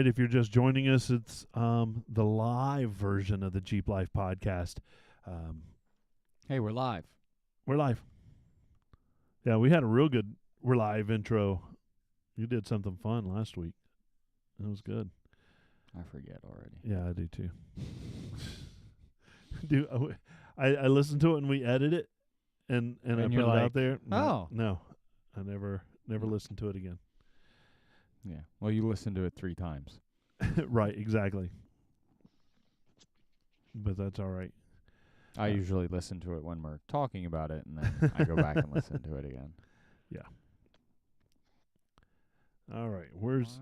right, if you're just joining us, it's the live version of the Jeep Life podcast. Hey, we're live. We're live. Yeah, we had a real good "we're live" intro. You did something fun last week. It was good. I forget already. Yeah, I do too. I listened to it and we edit it, and I put you're it like, out there. oh. No, I never listened to it again. Yeah. Well, you listened to it 3 times. Right, exactly. But that's all right. I usually listen to it when we're talking about it, and then I go back and listen to it again. Yeah. All right. Where's?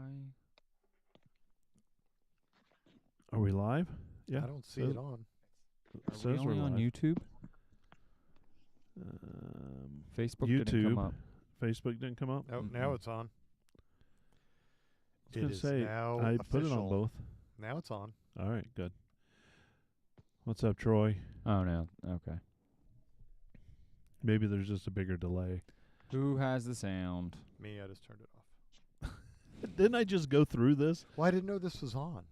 Are we live? Yeah. I don't see it on. Are we only on YouTube? Facebook YouTube. didn't come up. Facebook didn't come up. Oh, now it's on. I was going to say, now I put it on official. both. Now it's on. All right, good. What's up, Troy? Oh, no. Okay. Maybe there's just a bigger delay. Who has the sound? Me, I just turned it off. Didn't I just go through this? Well, I didn't know this was on.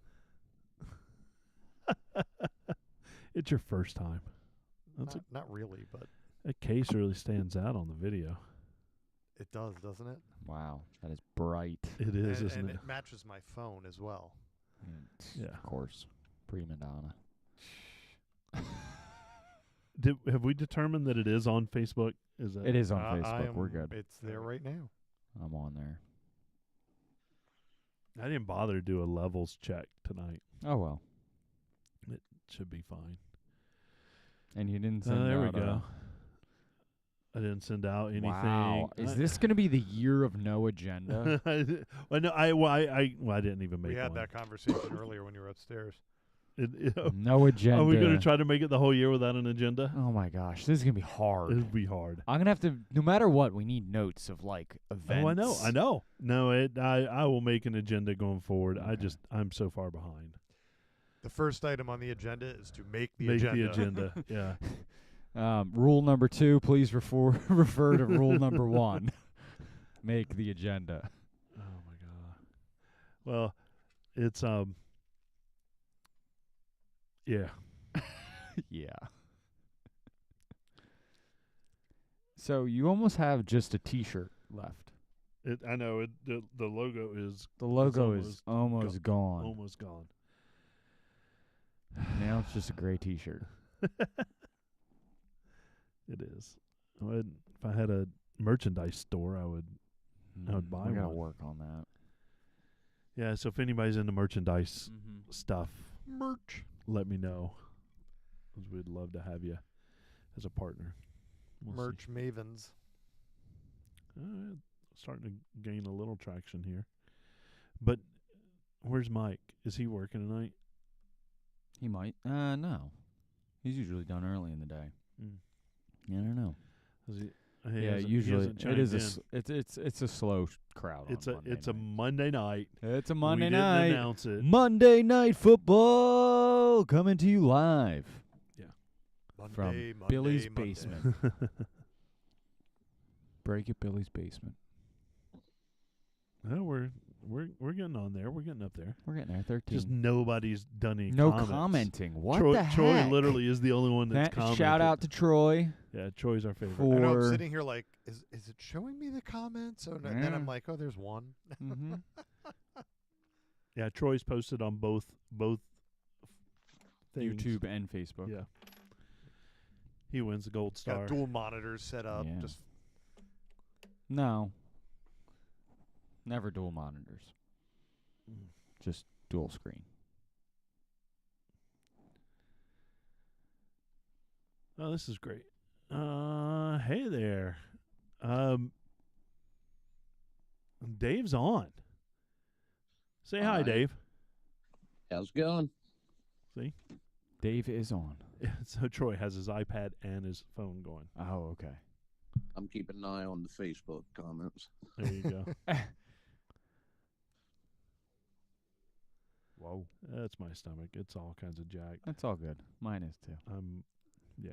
It's your first time. Not really, but That case really stands out on the video. it does, doesn't it? Wow. That is bright. It is, and, isn't and it? it matches my phone as well. Yeah. Of course. Pre-Madonna. Have we determined that it is on Facebook? Is that It is on Facebook. We're good. It's there right now. I'm on there. I didn't bother to do a levels check tonight. Oh, well. It should be fine. And you didn't send There we out go. I didn't send out anything. Wow. Is this going to be the year of no agenda? Well, no, I didn't even make We had one. that conversation earlier when you were upstairs. No agenda. Are we going to try to make it the whole year without an agenda? Oh, my gosh. This is going to be hard. It'd be hard. I'm going to have to, no matter what, we need notes of, like, events. Oh, I know. No, I will make an agenda going forward. Okay. I'm so far behind. The first item on the agenda is to make the Make agenda. the agenda, yeah. Rule number 2, please refer to rule number 1. Make the agenda. Oh, my God. Well, it's, yeah. Yeah. So you almost have just a T-shirt left. I know. The logo is The logo is almost gone. almost gone. Now it's just a gray T-shirt. It is. If I had a merchandise store, I would buy We gotta one. work on that. Yeah, so if anybody's into merchandise stuff, Merch. let me know. 'Cause we'd love to have you as a partner. We'll see. Merch mavens. Starting to gain a little traction here. But where's Mike? Is he working tonight? He might. No. He's usually done early in the day. Yeah, I don't know. Is he, Usually it is it's a slow crowd. It's on a Monday night. Monday night. It's a Monday we night. Didn't announce it. Monday Night Football coming to you live from Monday, Billy's Monday. basement. Break at Billy's basement. No, we're getting on there. We're getting up there. We're getting there. 13. Just nobody's done any no comments. commenting. What Troy, the heck? Troy literally is the only one that's commented. Shout out to Troy. Yeah, Troy's our favorite. For- I know I'm Or- sitting here like, is it showing me the comments? And then I'm like, oh, there's one. Mm-hmm. Yeah, Troy's posted on both things. YouTube and Facebook. Yeah. He wins the gold star. Got dual monitors set up. Yeah. Just No. Never dual monitors. Just dual screen. Oh, this is great. Hey there. Dave's on. Say hi, Hi. Dave. How's it going? See? Dave is on. So Troy has his iPad and his phone going. Oh, okay. I'm keeping an eye on the Facebook comments. There you go. Whoa. That's my stomach. It's all kinds of jack. That's all good. Mine is too. Yeah.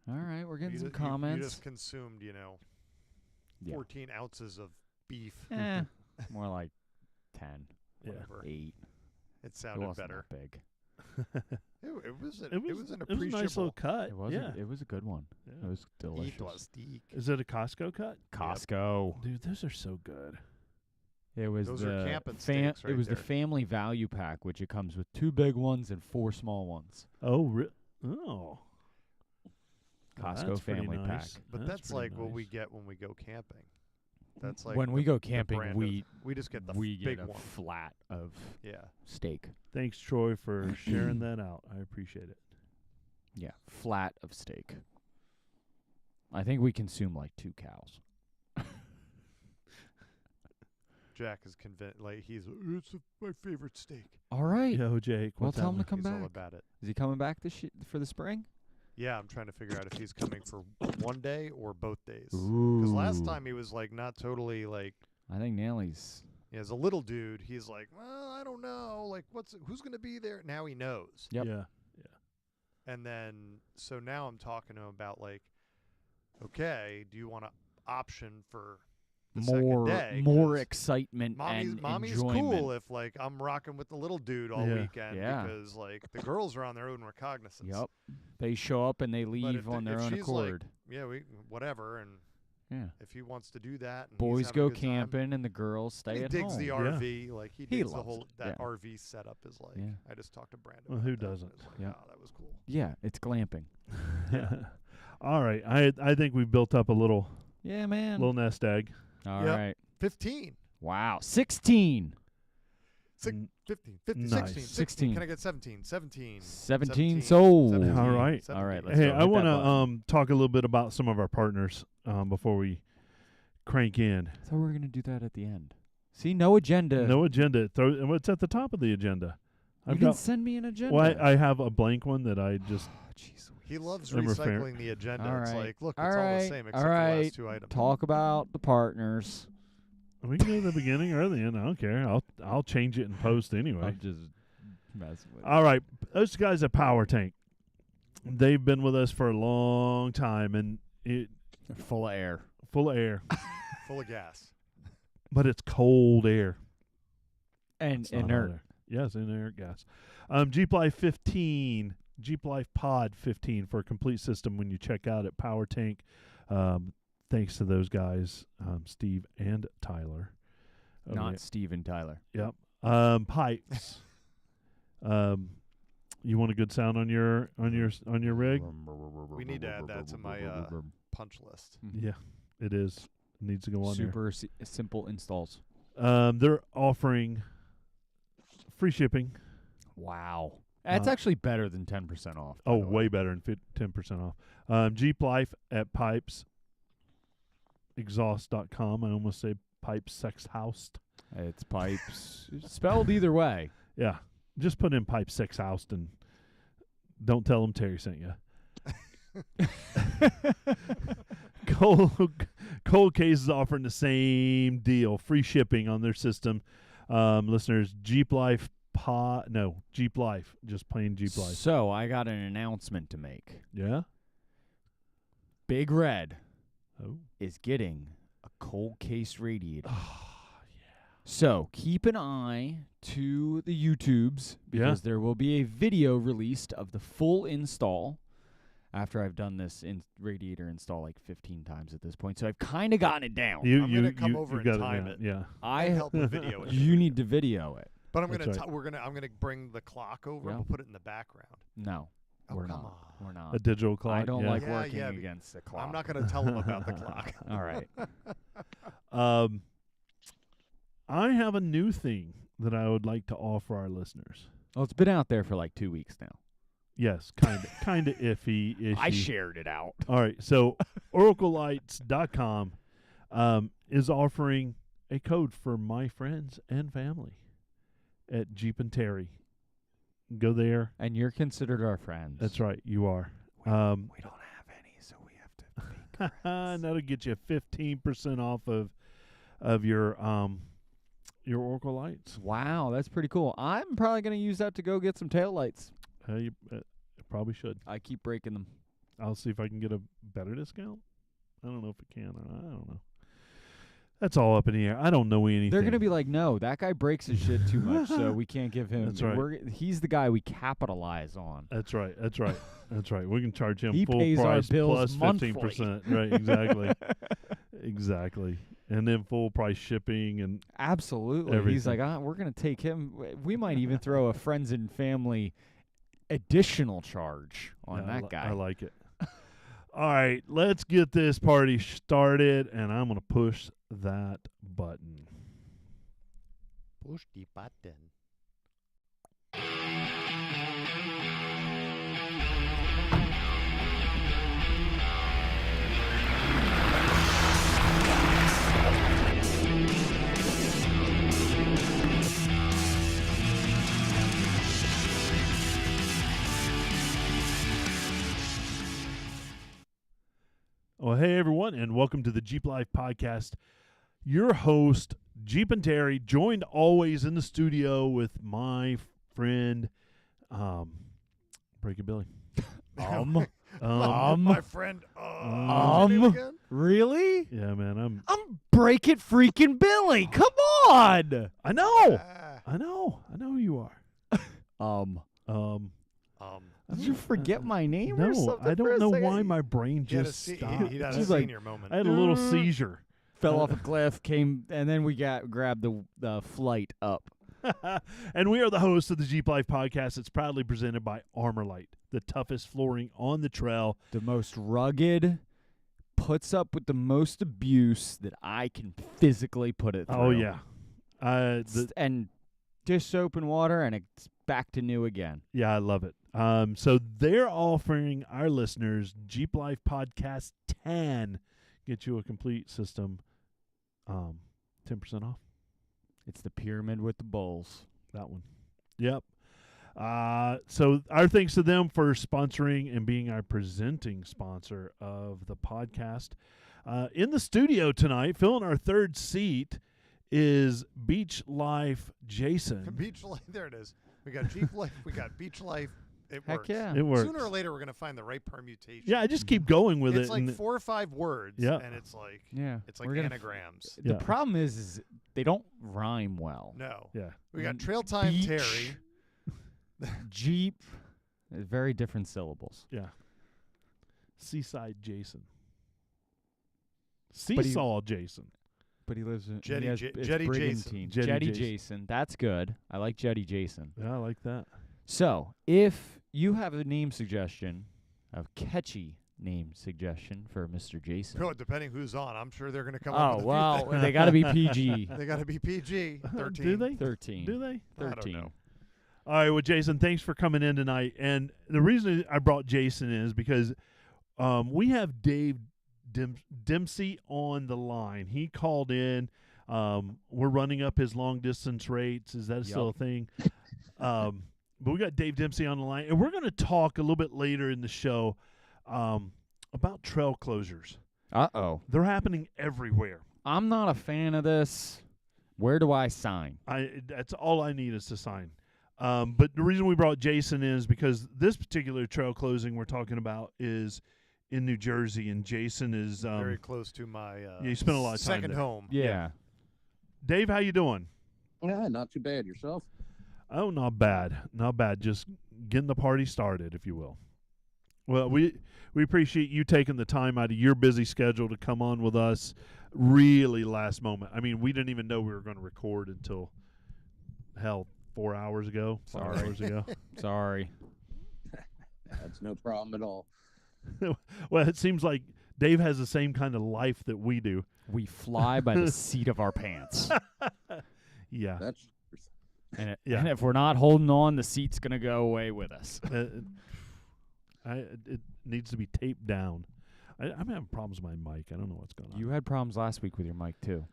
All right, we're getting you some ju- you comments. just consumed, Yeah. 14 ounces of beef. More like 10. Yeah. whatever. 8. It It sounded wasn't better. that big. It was an It was a appreciable. nice little cut. It was. Yeah. It was a good one. Yeah. It was delicious. Plastique. Is it a Costco cut? Costco. Dude, those are so good. It was Those are the camping steaks It right was the there. family value pack, which it comes with 2 big ones and 4 small ones. Oh, oh. Costco That's pretty family nice. pack. But that's pretty like what we nice. get when we go camping. That's like when we the- go the camping, brand we we just get the we big get a one. flat of Yeah. steak. Thanks, Troy, for sharing that out. I appreciate it. Yeah, flat of steak. I think we consume like 2 cows. Jack is convinced. Like it's my favorite steak. All right. Yo, Jake. Well, what's tell him to happening? come He's all back. about it. Is he coming back for the spring? Yeah, I'm trying to figure out if he's coming for one day or both days. Because last time he was like not totally like. I think Nelly's. As a little dude, he's like, well, I don't know, like who's gonna be there? Now he knows. Yep. Yeah. And then so now I'm talking to him about like, okay, do you want to option for the More second day? more 'Cause excitement and mommy's enjoyment. cool if like I'm rocking with the little dude all Yeah. weekend Yeah. because like the girls are on their own recognizance. Yep. They show up and they But leave if, on their if own she's accord. like, yeah, we whatever, and Yeah. if he wants to do that, and he's Boys having a go good time, camping and the girls stay and he at digs home. the Yeah. RV, like he He digs the loves whole it, that yeah. RV setup is like. Yeah. I just talked to Brandon. Well, about who that, and doesn't? it was like, Yeah. oh, that was cool. Yeah, it's glamping. All right. I think we've built up a little Yeah, man. little nest egg. All Yep. right. 15. Wow. 16. Six, N- 15, 15, Nice. 16, 16. 16. Can I get 17? 17. 17 sold. 17, All right. All right, 17. let's Hey, go. I Hit want that button. to talk a little bit about some of our partners before we crank in. I thought we were going to do that at the end. See, no agenda. No agenda. Throw what's at the top of the agenda. You I've didn't got. send me an agenda. Well, I have a blank one that I just. Oh, jeez He loves I'm referring- recycling the agenda. All It's right. like, look, All it's all the right. same All except for the right. last 2 items. Talk about the partners. We can do the beginning or the end. I don't care. I'll change it in post anyway. I'm just messing with All right, those guys at Power Tank, they've been with us for a long time, and you. Full of air. full of air, Full of gas. but it's cold air. And It's not hot inert. air. Yes, inert gas. Jeep Life 15, Jeep Life Pod 15 for a complete system when you check out at Power Tank. Thanks to those guys, Steve and Tyler. Not Steve and Tyler. Yep. Pipes. You want a good sound on your rig? We need to add that to my punch list. Mhm. Yeah, it is. It needs to go on Super simple installs. there. They're offering free shipping. Wow. That's actually better than 10% off. by Oh, the way better than 10% off. Jeep Life at pipesexhaust.com. I almost say Pipes Sex House. It's pipes. Spelled either way. Yeah, just put in Pipes Sex House and don't tell them Terry sent you. Cold Case is offering the same deal, free shipping on their system. Listeners, Jeep Life, just plain Jeep Life. So I got an announcement to make. Yeah. Big Red Oh. is getting a cold case radiator. Oh, So keep an eye to the YouTubes because there will be a video released of the full install after I've done this radiator install like 15 times at this point. So I've kind of gotten it down. I'm gonna come over and got time down. it. Yeah. And help with video it. You need to video it. But I'm That's gonna right. I'm gonna bring the clock over. Yeah. We'll put it in the background. No, Oh, we're come not. on. We're not. A digital clock. I don't yeah. like Yeah, working yeah, against the clock. I'm not gonna tell them about the clock. All right. I have a new thing that I would like to offer our listeners. Well, it's been out there for like 2 weeks now. Yes, kind of iffy. I shared it out. All right, so oraclelights.com is offering a code for my friends and family at Jeep and Terry. Go there. And you're considered our friends. That's right, you are. We don't have any, so we have to make And that'll get you 15% off of your Oracle lights. Wow, that's pretty cool. I'm probably going to use that to go get some taillights. You probably should. I keep breaking them. I'll see if I can get a better discount. I don't know if it can or not. I don't know. That's all up in the air. I don't know anything. They're gonna be like, no, that guy breaks his shit too much, so we can't give him. That's right. He's the guy we capitalize on. That's right. That's right. That's right. We can charge him He full pays our price bills plus monthly. 15%. Right. Exactly. Exactly. And then full price shipping and Absolutely. He's everything. like, we're gonna take him. We might even throw a friends and family additional charge on yeah, that guy. I like it. All right, let's get this party started, and I'm gonna push that button. Push the button. Well, hey everyone, and welcome to the Jeep Life Podcast. Your host, Jeep and Terry, joined always in the studio with my friend, Breaking Billy. My friend. What's your name again? Really? Yeah, man, I'm Break It Freaking Billy. Come on. I know, Ah, I know who you are. I Did you don't- forget my name No, or something? I for don't a know second? why my brain he had a just se- stopped. he had a He's like, senior moment. I had a little seizure. Fell off a cliff, came, and then we grabbed the flight up. And we are the hosts of the Jeep Life Podcast. It's proudly presented by Armorlight, the toughest flooring on the trail. The most rugged, puts up with the most abuse that I can physically put it through. Oh yeah, And dish soap and water, and it's back to new again. yeah, I love it. So they're offering our listeners Jeep Life Podcast 10, get you a complete system, 10% off. It's the pyramid with the bowls. That one. Yep. So our thanks to them for sponsoring and being our presenting sponsor of the podcast. In the studio tonight, filling our third seat, is Beach Life Jason. Beach Life. There it is. We got Jeep Life. We got Beach Life. It Heck works. yeah. It works. Sooner or later, we're gonna find the right permutation. Yeah, I just keep going with it's it. like and 4 or 5 words. Yeah. And it's like Yeah. it's like we're gonna anagrams. Yeah. The problem is they don't rhyme well. No. yeah. We got Trail Time Beach, Terry. Jeep, very different syllables. Yeah. Seaside Jason. he- Seesaw Jason. But he lives in Jetty he has, J- it's Jetty Brigantine. Jason. Jetty Jetty Jason. Jason. That's good. I like Jetty Jason. Yeah, I like that. So, if you have a name suggestion, a catchy name suggestion for Mr. Jason. Oh, depending who's on, I'm sure they're gonna come up Oh, with a few well, things. they got to be PG. They got to be PG. 13. Do they? 13. Do they? I don't 13. know. All right, well, Jason, thanks for coming in tonight. And the reason I brought Jason in is because we have Dave Dempsey on the line. He called in. We're running up his long-distance rates. Is that still a thing? But we got Dave Dempsey on the line, and we're going to talk a little bit later in the show about trail closures. Uh-oh. They're happening everywhere. I'm not a fan of this. Where do I sign? That's all I need is to sign. But the reason we brought Jason in is because this particular trail closing we're talking about is in New Jersey, and Jason is Very close to my you spent a lot of time second there. home. Yeah. Dave, how you doing? Yeah, not too bad. Yourself? Oh, not bad. Not bad. Just getting the party started, if you will. Well, we appreciate you taking the time out of your busy schedule to come on with us really last moment. I mean, we didn't even know we were going to record until, 4 hours ago, 5 Sorry. hours ago. Sorry. That's no problem at all. Well, it seems like Dave has the same kind of life that we do. We fly by the seat of our pants. Yeah. That's And, Yeah. and if we're not holding on, the seat's going to go away with us. It needs to be taped down. I'm having problems with my mic. I don't know what's going on. You had problems last week with your mic, too.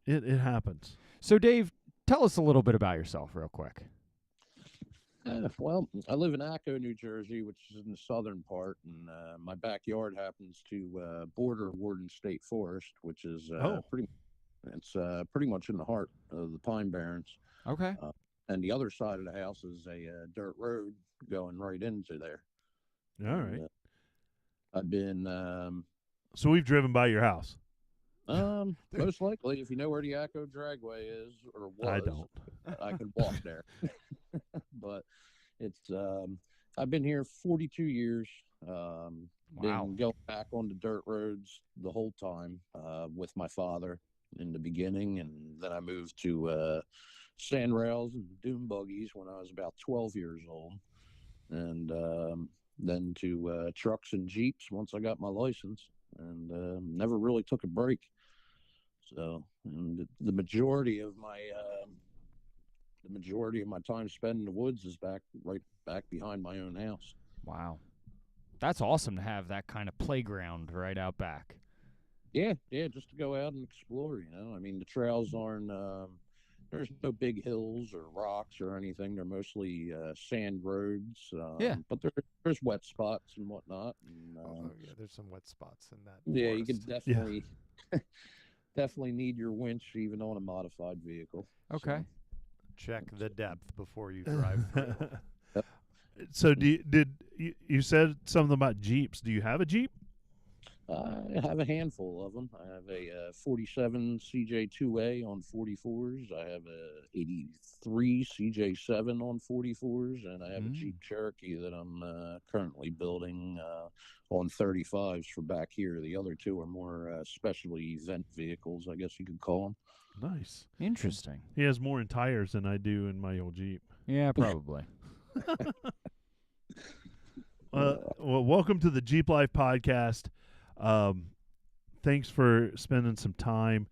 It happens. So, Dave, tell us a little bit about yourself real quick. well, I live in Acco, New Jersey, which is in the southern part, and my backyard happens to border Warden State Forest, which is pretty much in the heart of the Pine Barrens. Okay. And the other side of the house is a dirt road going right into there. All right. And, I've been So we've driven by your house. Most likely, if you know where the Acco Dragway is or was, I don't. I could walk there. But it's I've been here 42 years. Wow. Been going back on the dirt roads the whole time with my father in the beginning, and then I moved to sand rails and dune buggies when I was about 12 years old, and then to trucks and Jeeps once I got my license, and never really took a break. So, and the majority of my time spent in the woods is right back behind my own house. Wow. That's awesome to have that kind of playground right out back. Yeah, just to go out and explore, I mean, the trails aren't, there's no big hills or rocks or anything. They're mostly sand roads. Yeah. But there's wet spots and whatnot. And, yeah, there's some wet spots in that. yeah, you forest. could definitely, definitely need your winch even on a modified vehicle. Okay. So. Check the depth before you drive through. So you said something about Jeeps? Do you have a Jeep? I have a handful of them. I have a 47 CJ2A on 44s. I have a 83 CJ7 on 44s, and I have a Jeep Cherokee that I'm currently building on 35s for back here. The other two are more specialty event vehicles, I guess you could call them. Nice. Interesting. He has more in tires than I do in my old Jeep. Yeah, probably. Well, welcome to the Jeep Life podcast. Thanks for spending some time.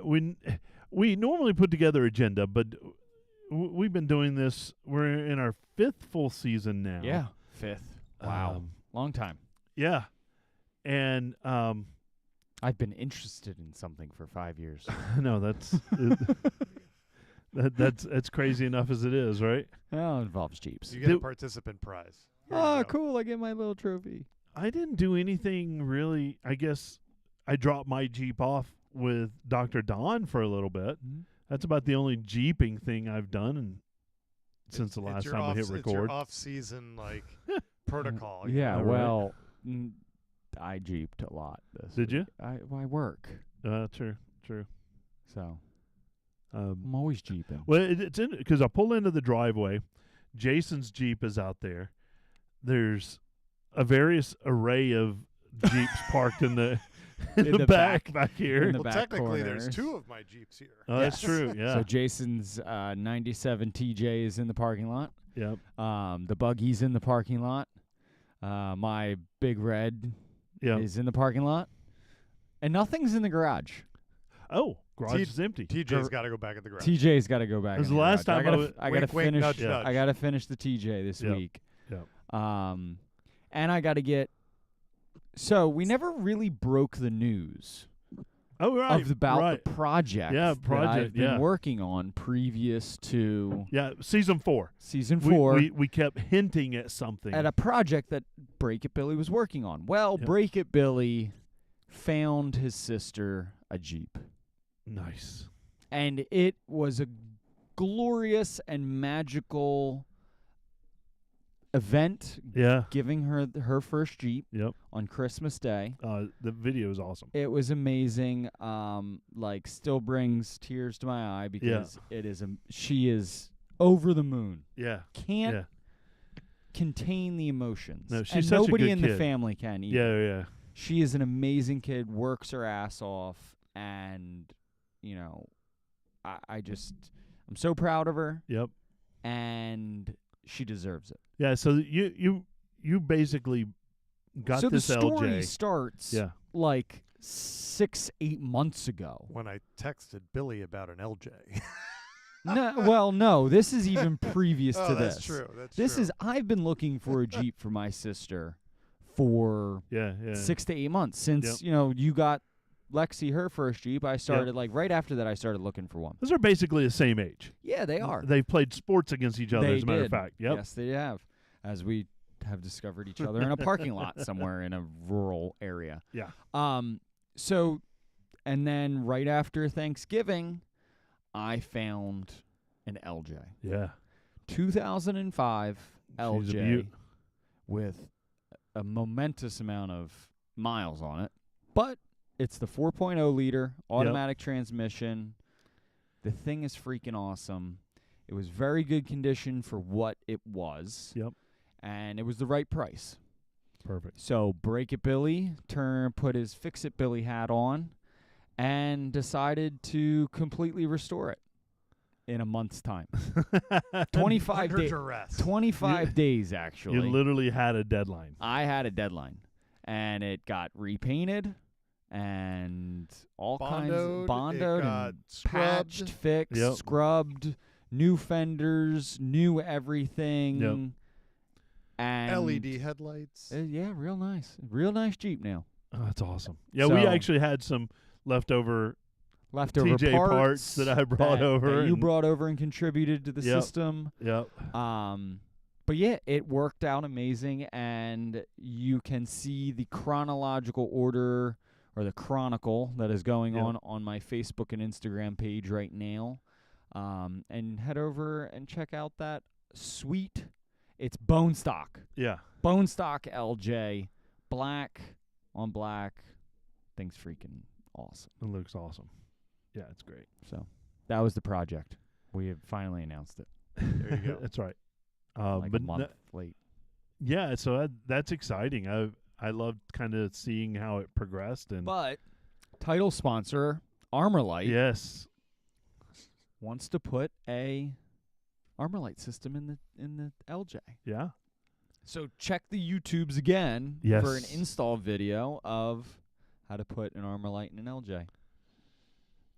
We normally put together agenda, but we've been doing this. We're in our 5th full season now. Yeah, 5th. Wow. Long time. Yeah. And I've been interested in something for 5 years. no, that's crazy enough as it is, right? Well, it involves Jeeps. You get a participant prize. Here you Oh, go. cool. I get my little trophy. I didn't do anything really. I guess I dropped my Jeep off with Dr. Don for a little bit. That's about the only Jeeping thing I've done since the last time we hit record. It's your off-season protocol. Yeah, All well, I Jeeped a lot this Did you? week. I work. True. So I'm always Jeeping. Well, it's in because I pull into the driveway. Jason's Jeep is out there. There's a various array of Jeeps parked in the in the back here. In the Well, back technically, corners. there's 2 of my Jeeps here. Oh, that's true. Yeah. So Jason's 97 TJ is in the parking lot. Yep. The buggy's in the parking lot. My big red is in the parking lot. And nothing's in the garage. Oh, garage is empty. TJ's got to go back in the garage. TJ's got to go back. It was in the last garage. time I gotta wink, finish. nudge, nudge. I gotta finish the TJ this week. Yep. And I gotta get. So we never really broke the news Right. about the project. Yeah, that project, I've been yeah. working on previous to Yeah, season 4. season 4. We kept hinting at something. At a project that Break It Billy was working on. Well, Yep. Break It Billy found his sister a Jeep. Nice. And it was a glorious and magical event, Yeah. giving her her first Jeep Yep. on Christmas Day. The video is awesome. It was amazing. Still brings tears to my eye because it is she is over the moon. Yeah. Can't Yeah. contain the emotions. No, she's and such a nobody good in the kid. family can either. Yeah. She is an amazing kid, works her ass off, and I'm so proud of her, Yep. and she deserves it. Yeah. So you basically got so this the story LJ. starts Yeah. like 6-8 months ago. When I texted Billy about an LJ. No, this is even previous to this. That's true. This is I've been looking for a Jeep for my sister for Yeah. 6 to 8 months since you got Lexi her first Jeep. I started right after that. I started looking for one. Those are basically the same age. Yeah, they are. They've played sports against each other, They as a matter did. of fact. Yep. Yes, they have. As we have discovered each other in a parking lot somewhere in a rural area. Yeah. So, and then right after Thanksgiving, I found an LJ. Yeah. 2005 She's a LJ beaut. with a momentous amount of miles on it, but It's the 4.0 liter automatic transmission. The thing is freaking awesome. It was very good condition for what it was. Yep. And it was the right price. Perfect. So Break It Billy put his Fix It Billy hat on and decided to completely restore it in a month's time. 25 Under days. duress. 25 days, actually. You literally had a deadline. I had a deadline. And it got repainted and all kinds of Bondoed, bondoed it got and scrubbed. patched, fixed, Yep. scrubbed, new fenders, new everything. Yep. And LED headlights. yeah, real nice. Real nice Jeep now. Oh, that's awesome. Yeah, we So- actually had some leftover Leftover TJ parts that I brought over that you and- brought over and contributed to the Yep. system. Yep. But yeah, it worked out amazing, and you can see the chronological order or the chronicle that is going Yep. on my Facebook and Instagram page right now. And head over and check out that sweet. It's bone stock. Yeah. Bone stock LJ. Black on black. Thing's freaking awesome. It looks awesome. Yeah, it's great. So that was the project. We have finally announced it. There you go. That's right. Like but a month late. yeah, so that's exciting. I loved kind of seeing how it progressed and But title sponsor Armorlight yes. wants to put a Armorlight system in the LJ. Yeah. So check the YouTubes again for an Yes. install video of how to put an Armorlight in an LJ.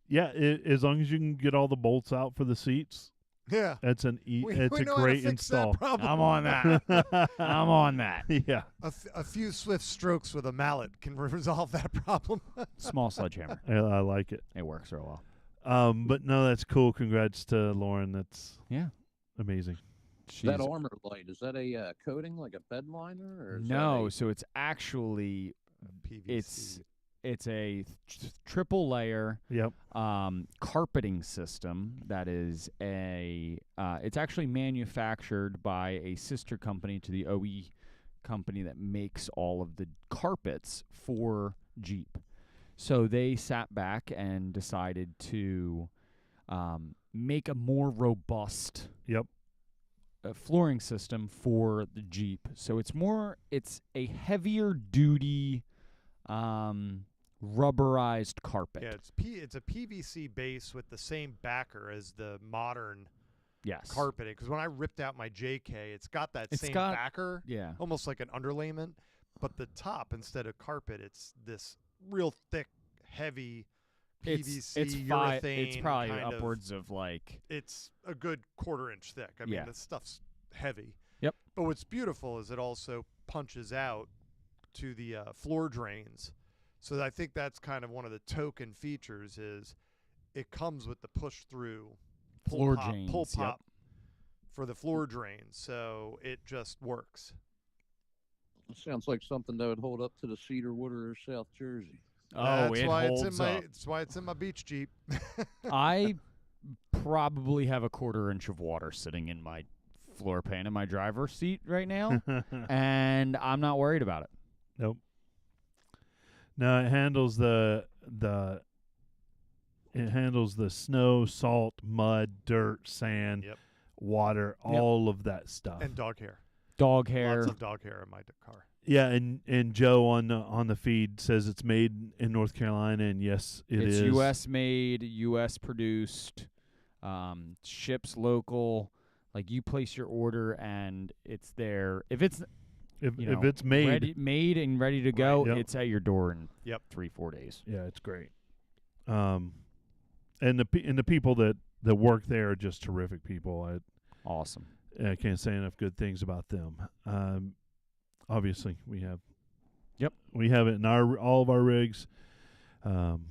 Yeah, as long as you can get all the bolts out for the seats, Yeah. it's We it's a know how to great fix that install. problem. I'm on that. I'm on that. Yeah. A few swift strokes with a mallet can resolve that problem. Small sledgehammer. I like it. It works real well. But no, that's cool. Congrats to Lauren. That's Yeah. amazing. That armor light, is that a coating like a bed liner? Or is No, that so it's actually PVC. it's a triple layer Yep. carpeting system that is it's actually manufactured by a sister company to the OE company that makes all of the carpets for Jeep. So they sat back and decided to make a more robust Yep. flooring system for the Jeep. So it's a heavier duty rubberized carpet. Yeah, it's a PVC base with the same backer as the modern Yes. carpeting. Because when I ripped out my JK, it's got that It's same got- backer, Yeah. almost like an underlayment. But the top, instead of carpet, it's this real thick, heavy PVC it's urethane. probably kind of- upwards of like it's a good quarter-inch thick. I mean, Yeah. this stuff's heavy. Yep. But what's beautiful is it also punches out to the floor drains. So I think that's kind of one of the token features is it comes with the push-through Floor pull drains, yep. pop for the floor drains. So it just works. sounds like something that would hold up to the Cedarwood or South Jersey. oh, that's it why holds it's in my. up. That's why it's in my beach Jeep. I probably have a quarter-inch of water sitting in my floor pan in my driver's seat right now, and I'm not worried about it. Nope. No, it handles the snow, salt, mud, dirt, sand, Yep. water, Yep. all of that stuff. And dog hair. Dog hair. Lots of dog hair in my car. Yeah, and Joe on the feed says it's made in North Carolina, and yes, It's is. U.S. made, U.S. produced, ships local. Like you place your order and it's there. If it's If you know, it's made, made and ready to go, Yep. it's at your door in Yep. 3-4 days. yeah, it's great. And the people that work there are just terrific people. Awesome. I can't say enough good things about them. Obviously, we have. Yep. We have it in all of our rigs. And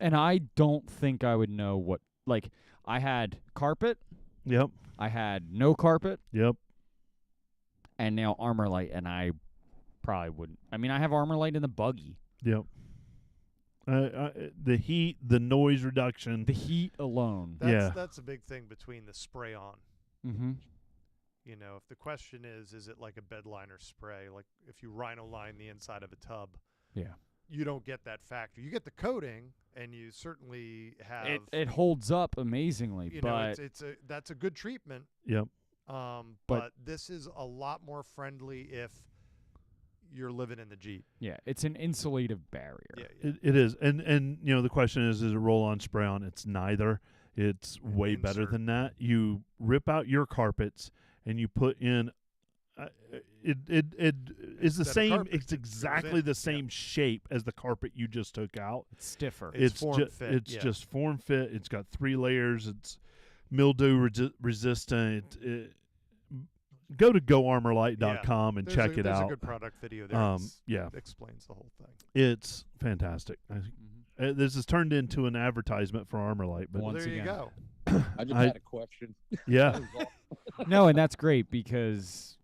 I don't think I would know what, like, I had carpet, Yep. I had no carpet, Yep. and now Armorlight, and I probably wouldn't. I mean, I have Armorlight in the buggy. Yep. The heat, the noise reduction. The heat alone. That's a big thing between the spray on. Mm-hmm. You know, if the question is it like a bed liner spray? Like if you rhino line the inside of a tub, Yeah. you don't get that factor. You get the coating, and you certainly have it holds up amazingly, you know, but that's a good treatment. Yep. But this is a lot more friendly if you're living in the Jeep. yeah, it's an insulative barrier. Yeah. It is, and you know the question is it roll-on spray-on? It's neither. It's way better Insert. than that. You rip out your carpets and you put in. It is the Instead of same. carpet, It's it goes exactly in, the same shape as the carpet you just took out. It's stiffer. It's form fit, It's yeah. just form fit. It's got 3 layers. It's mildew resistant. Go to goarmorlight.com and check it there's out. a good product video there. Yeah. It explains the whole thing. It's fantastic. Mhm. This has turned into an advertisement for Armorlight, but Once Well, there you again. go. I just I- had a question. yeah, That was all. No, and that's great because,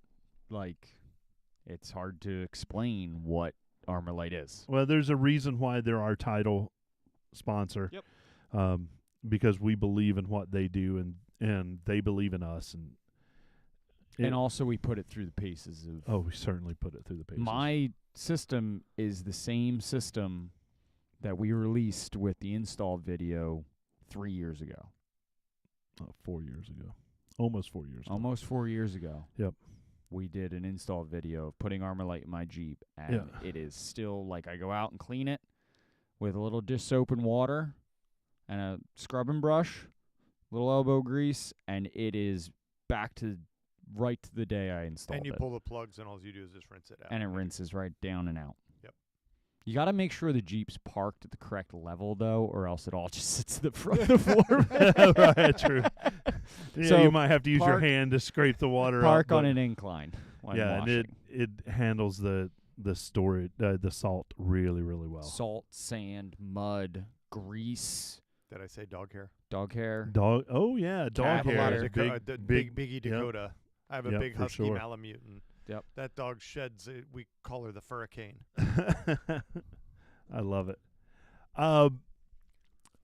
like, it's hard to explain what Armorlight is. well, there's a reason why they're our title sponsor. Yep. Because we believe in what they do, and they believe in us, And also, we put it through the paces of. we certainly put it through the paces. My system is the same system that we released with the install video 3 years ago. 4 years ago, almost 4 years. Almost 4 years ago. Yep. We did an install video of putting Armorlight in my Jeep, and Yeah. it is still like I go out and clean it with a little dish soap and water and a scrubbing brush, little elbow grease, and it is back to right to the day I installed And you it. pull the plugs, and all you do is just rinse it out. And it rinses right down and out. Yep. You got to make sure the Jeep's parked at the correct level, though, or else it all just sits at the front of the floor. Right, true. Yeah, So you might have to use your park- hand to scrape the water Park up. on but- an incline when yeah, washing. and it handles the storage, the salt really well. Salt, sand, mud, grease, Did I say dog hair? dog hair. Dog. Oh yeah, I dog have a lot hair. of Big, Biggie yep. Dakota. I have a Yep, big for husky sure. Malamutant. Yep. That dog sheds. We call her the Furricane. I love it.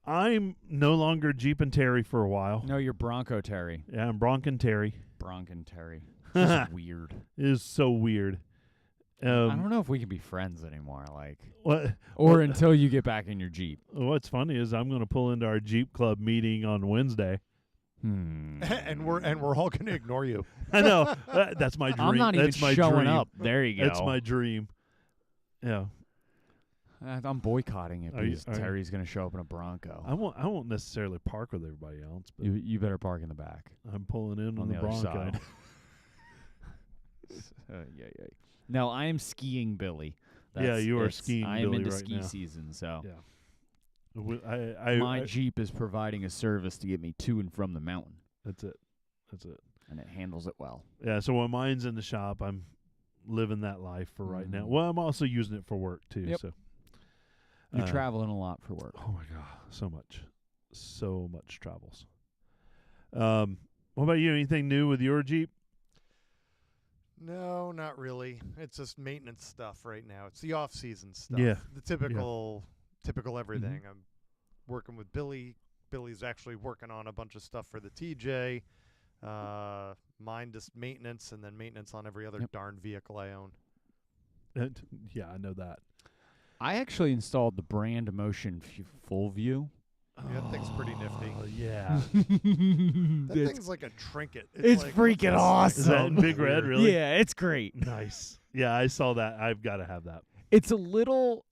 I'm no longer Jeep and Terry for a while. No, you're Bronco Terry. Yeah, I'm Bronk and Terry. Bronco Terry. Just weird. It is so weird. I don't know if we can be friends anymore, like, What? or until you get back in your Jeep. What's funny is I'm going to pull into our Jeep Club meeting on Wednesday. and we're all gonna ignore you. I know. That's my dream. I'm not even That's my showing dream. up. There you go. That's my dream. Yeah. I'm boycotting it Are you- because are you- Terry's going to show up in a Bronco. I won't necessarily park with everybody else, but You better park in the back I'm pulling in on on the the other Bronco. side. Yeah. No, I am skiing Billy. Yeah, you are it's- skiing I am Billy into right ski now. season, so Yeah. I my Jeep is providing a service to get me to and from the mountain, That's it. That's it. and it handles it well. Yeah. So when mine's in the shop, I'm living that life for right now. Mhm. Well, I'm also using it for work too. Yep. So You're traveling a lot for work. Oh my god, so much travels. What about you? Anything new with your Jeep? No, not really. It's just maintenance stuff right now. It's the off-season stuff. Yeah. The typical everything. I'm working with Billy. Billy's actually working on a bunch of stuff for the TJ. Mine just maintenance, and then maintenance on every other Yep. darn vehicle I own. Yeah, I know that. I actually installed the Brand Motion Full View. Yeah, that thing's pretty nifty. Oh, yeah. That it's thing's like a trinket. it's like, freaking what's this? Is that awesome. in Big Red, really? Yeah, it's great. Nice. Yeah, I saw that. I've got to have that. It's a little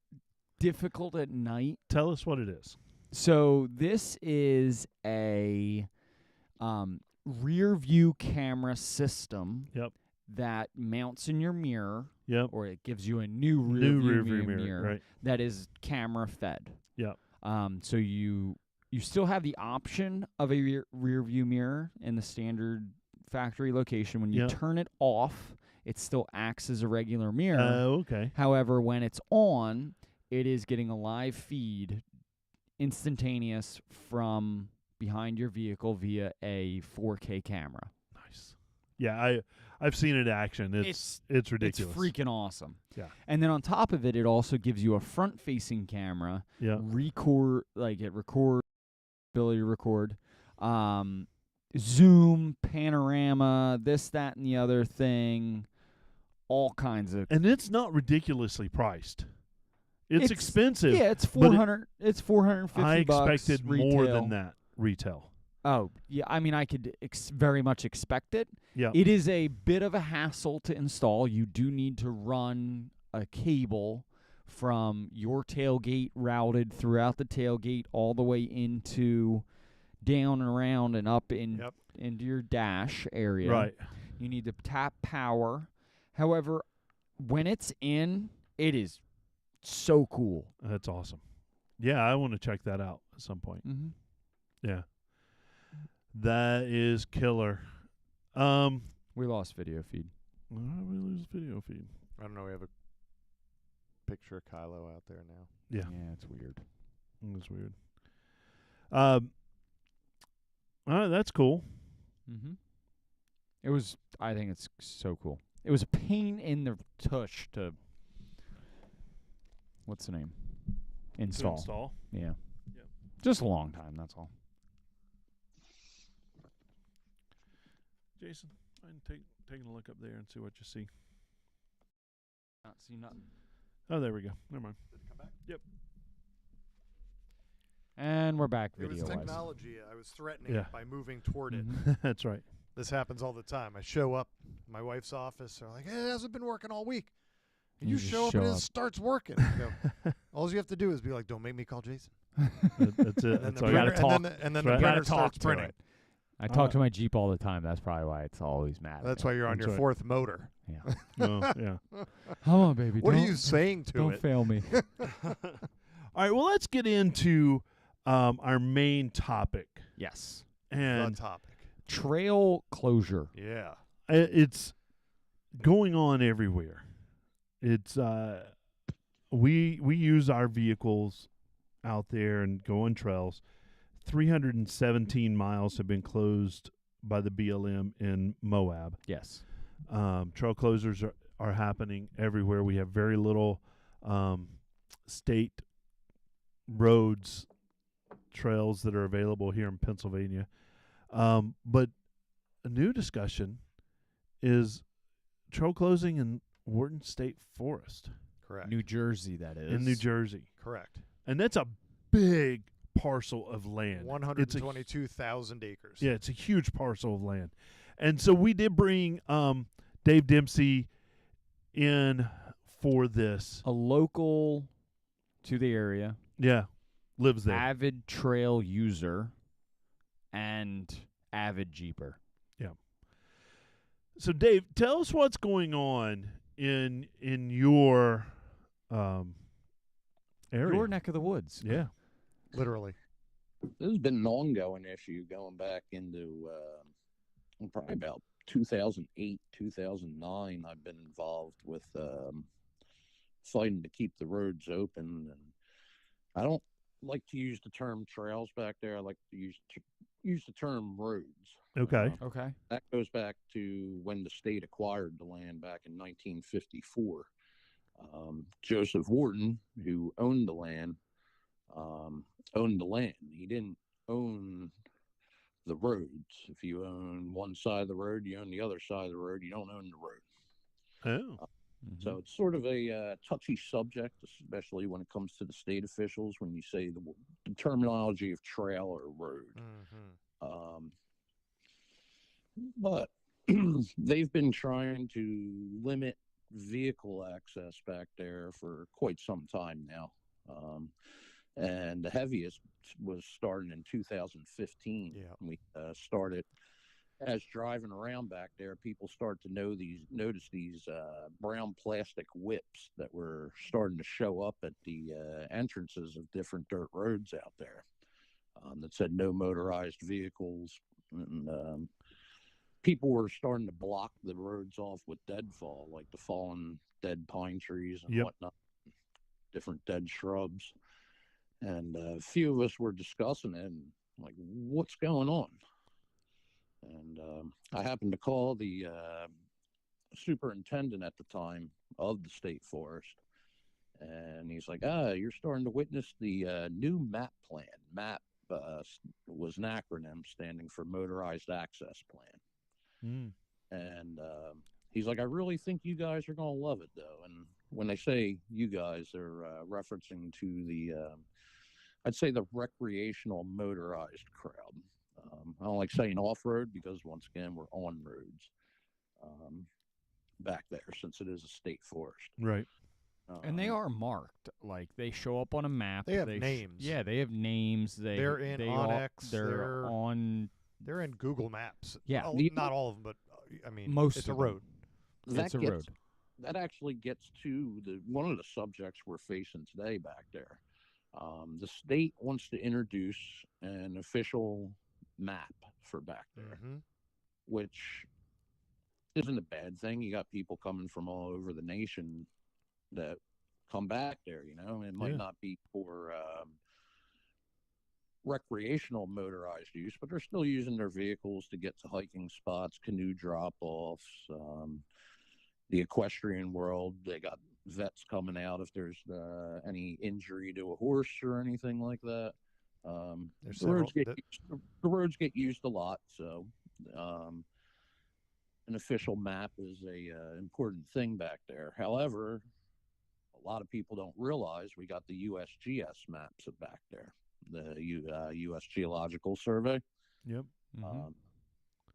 difficult at night. Tell us what it is. So this is a rear view camera system Yep. that mounts in your mirror, Yep. or it gives you a new New rear rear view view mirror. Right. that is camera fed. Yep. So you still have the option of a rear view mirror in the standard factory location. When you Yep. turn it off, it still acts as a regular mirror. Okay. However, when it's on, it is getting a live feed instantaneous from behind your vehicle via a 4K camera. Nice. Yeah, I've sseen it in action. It's ridiculous. It's freaking awesome. Yeah. And then on top of it, it also gives you a front-facing camera, Yeah. ability to record, zoom, panorama, this, that, and the other thing, all kinds of. And it's not ridiculously priced. It's expensive. Yeah, it's but 400. It's 450 I bucks expected more retail. than that retail. Oh, yeah. I mean, I could very much expect it. Yeah. It is a bit of a hassle to install. You do need to run a cable from your tailgate routed throughout the tailgate all the way into down and around and up into your dash area. Right. You need to tap power. However, when it's in, it is so cool. That's awesome. Yeah, I want to check that out at some point. Mm-hmm. Yeah. That is killer. We lost video feed. How did we lose video feed? I don't know. We have a picture of Kylo out there now. Yeah. Yeah, it's weird. That's weird. That's cool. Mm-hmm. It was. I think it's so cool. It was a pain in the tush to. What's the name? Install. To install. Yeah. Yep. Just a long time. That's all. Jason, I'm taking a look up there and see what you see. Not see nothing. Oh, there we go. Never mind. Did it come back? Yep. And we're back It was video-wise. technology. I was threatening Yeah. it by moving toward it. Mhm. That's right. This happens all the time. I show up, my wife's office. They're like, "Hey, it hasn't been working all week." And You you just show up show and up. it starts working. I go, all you have to do is be like, "Don't make me call Jason." That's it. And then That's the all you you gotta printer, got. talk. and then Right. the You printer gotta talk starts to printing. it. I talk to my Jeep all the time. That's probably why it's always mad. at That's me. why you're on That's your right. fourth motor. Yeah. Oh, yeah. Come on, baby. What are don't- you saying to Don't it? fail me. All right. Well, let's get into our main topic, The and topic. Trail closure. Yeah. it's going on everywhere. It's we use our vehicles out there and go on trails. 317 miles have been closed by the BLM in Moab. Yes. Trail closures are happening everywhere. We have very little state roads, trails that are available here in Pennsylvania. But a new discussion is trail closing in Wharton State Forest Correct. New Jersey, that is. in New Jersey. Correct. And that's a big parcel of land. 122,000 acres. Yeah, it's a huge parcel of land. And so we did bring Dave Dempsey in for this. A local to the area, Yeah, lives there. avid trail user, and avid Jeeper. So Dave, tell us what's going on in your area. Your neck of the woods. Yeah. Literally. This has been an ongoing issue going back into probably about 2008, 2009. I've been involved with fighting to keep the roads open, and I don't like to use the term trails back there. I like to use the term roads. Okay. Okay. That goes back to when the state acquired the land back in 1954. Joseph Wharton, who owned the land, owned the land. He didn't own the roads. If you own one side of the road, you own the other side of the road. You don't own the road. Oh. So it's sort of a touchy subject, especially when it comes to the state officials, when you say the terminology of trail or road. Mm-hmm. But they've been trying to limit vehicle access back there for quite some time now. And the heaviest was starting in 2015. Yeah. We started, as driving around back there, people start to notice these brown plastic whips that were starting to show up at the entrances of different dirt roads out there that said no motorized vehicles. And people were starting to block the roads off with deadfall, like the fallen dead pine trees and Yep. whatnot, different dead shrubs. And a few of us were discussing it and like, what's going on? And I happened to call the superintendent at the time of the state forest. And he's like, you're starting to witness the new MAP plan. MAP was an acronym standing for Motorized Access Plan. Mm. And he's like, I really think you guys are going to love it, though. And when they say you guys, they're referencing to the, I'd say the recreational motorized crowd. I don't like saying off road because once again we're on roads back there since it is a state forest. Right. And they are marked. Like they show up on a map. They have names. Yeah, they have names. They're in Onyx. They're on. They're in Google Maps. Yeah. Well, not all of them, but I mean, Most it's of a road. It's a road. That actually gets to one of the subjects we're facing today back there. The state wants to introduce an official map for back there, which isn't a bad thing. You got people coming from all over the nation that come back there, you know. It might not be for recreational motorized use, but they're still using their vehicles to get to hiking spots, canoe drop-offs, the equestrian world. They got vets coming out if there's any injury to a horse or anything like that. The roads get used a lot, so an official map is a important thing back there. However, a lot of people don't realize we got the USGS maps back there, the U.S. Geological Survey. Yep.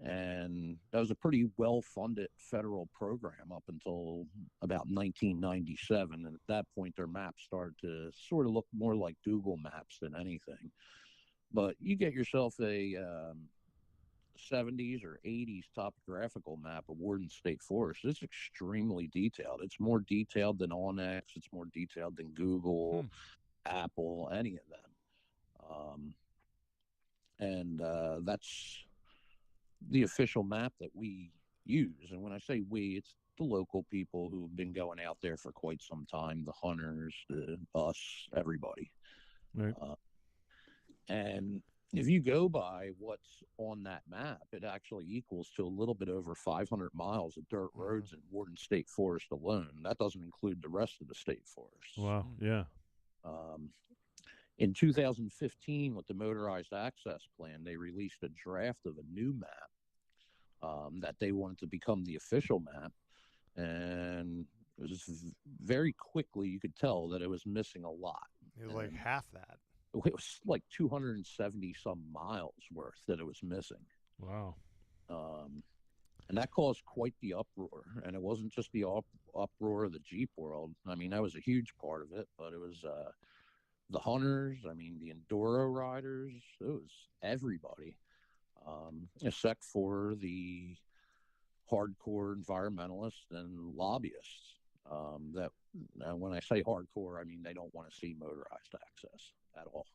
And that was a pretty well-funded federal program up until about 1997. And at that point, their maps started to sort of look more like Google Maps than anything. But you get yourself a 70s or 80s topographical map of Warden State Forest. It's extremely detailed. It's more detailed than Onyx. It's more detailed than Google, Apple, any of them. And that's the official map that we use. And when I say we, it's the local people who've been going out there for quite some time, the hunters, us, everybody. Right. And if you go by what's on that map, it actually equals to a little bit over 500 miles of dirt roads in Warden State Forest alone. That doesn't include the rest of the state forest. Wow. Yeah. In 2015, with the Motorized Access Plan, they released a draft of a new map that they wanted to become the official map. And it was very quickly, you could tell that it was missing a lot. It was like half that. It was like 270 some miles worth that it was missing. Wow. And that caused quite the uproar. And it wasn't just the uproar of the Jeep world. I mean, that was a huge part of it, but it was the hunters, I mean, the enduro riders, it was everybody, except for the hardcore environmentalists and lobbyists. That when I say hardcore, I mean they don't want to see motorized access at all.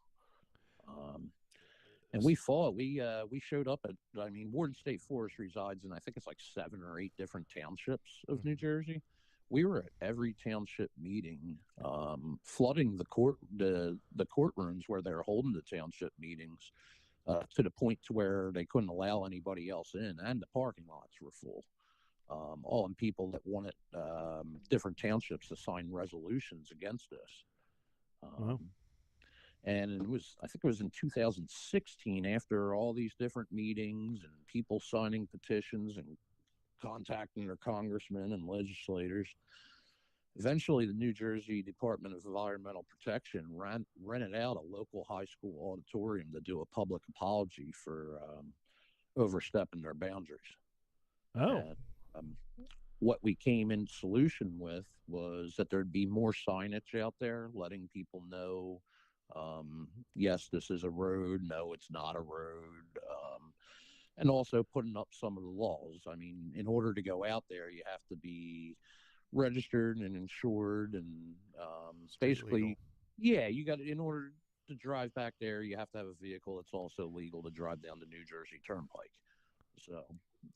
And we fought. We showed up at. I mean, Warden State Forest resides in I think it's like 7 or 8 different townships of New Jersey. We were at every township meeting, flooding the courtrooms where they were holding the township meetings, to the point to where they couldn't allow anybody else in, and the parking lots were full. All in people that wanted different townships to sign resolutions against us. Wow. And I think it was in 2016, after all these different meetings and people signing petitions and contacting their congressmen and legislators, eventually the New Jersey Department of Environmental Protection rented out a local high school auditorium to do a public apology for overstepping their boundaries. Oh. And, what we came in solution with was that there'd be more signage out there letting people know, yes, this is a road, no, it's not a road, and also putting up some of the laws. I mean, in order to go out there, you have to be registered and insured, and basically, legal. Yeah, you got, in order to drive back there, you have to have a vehicle that's also legal to drive down the New Jersey Turnpike. So,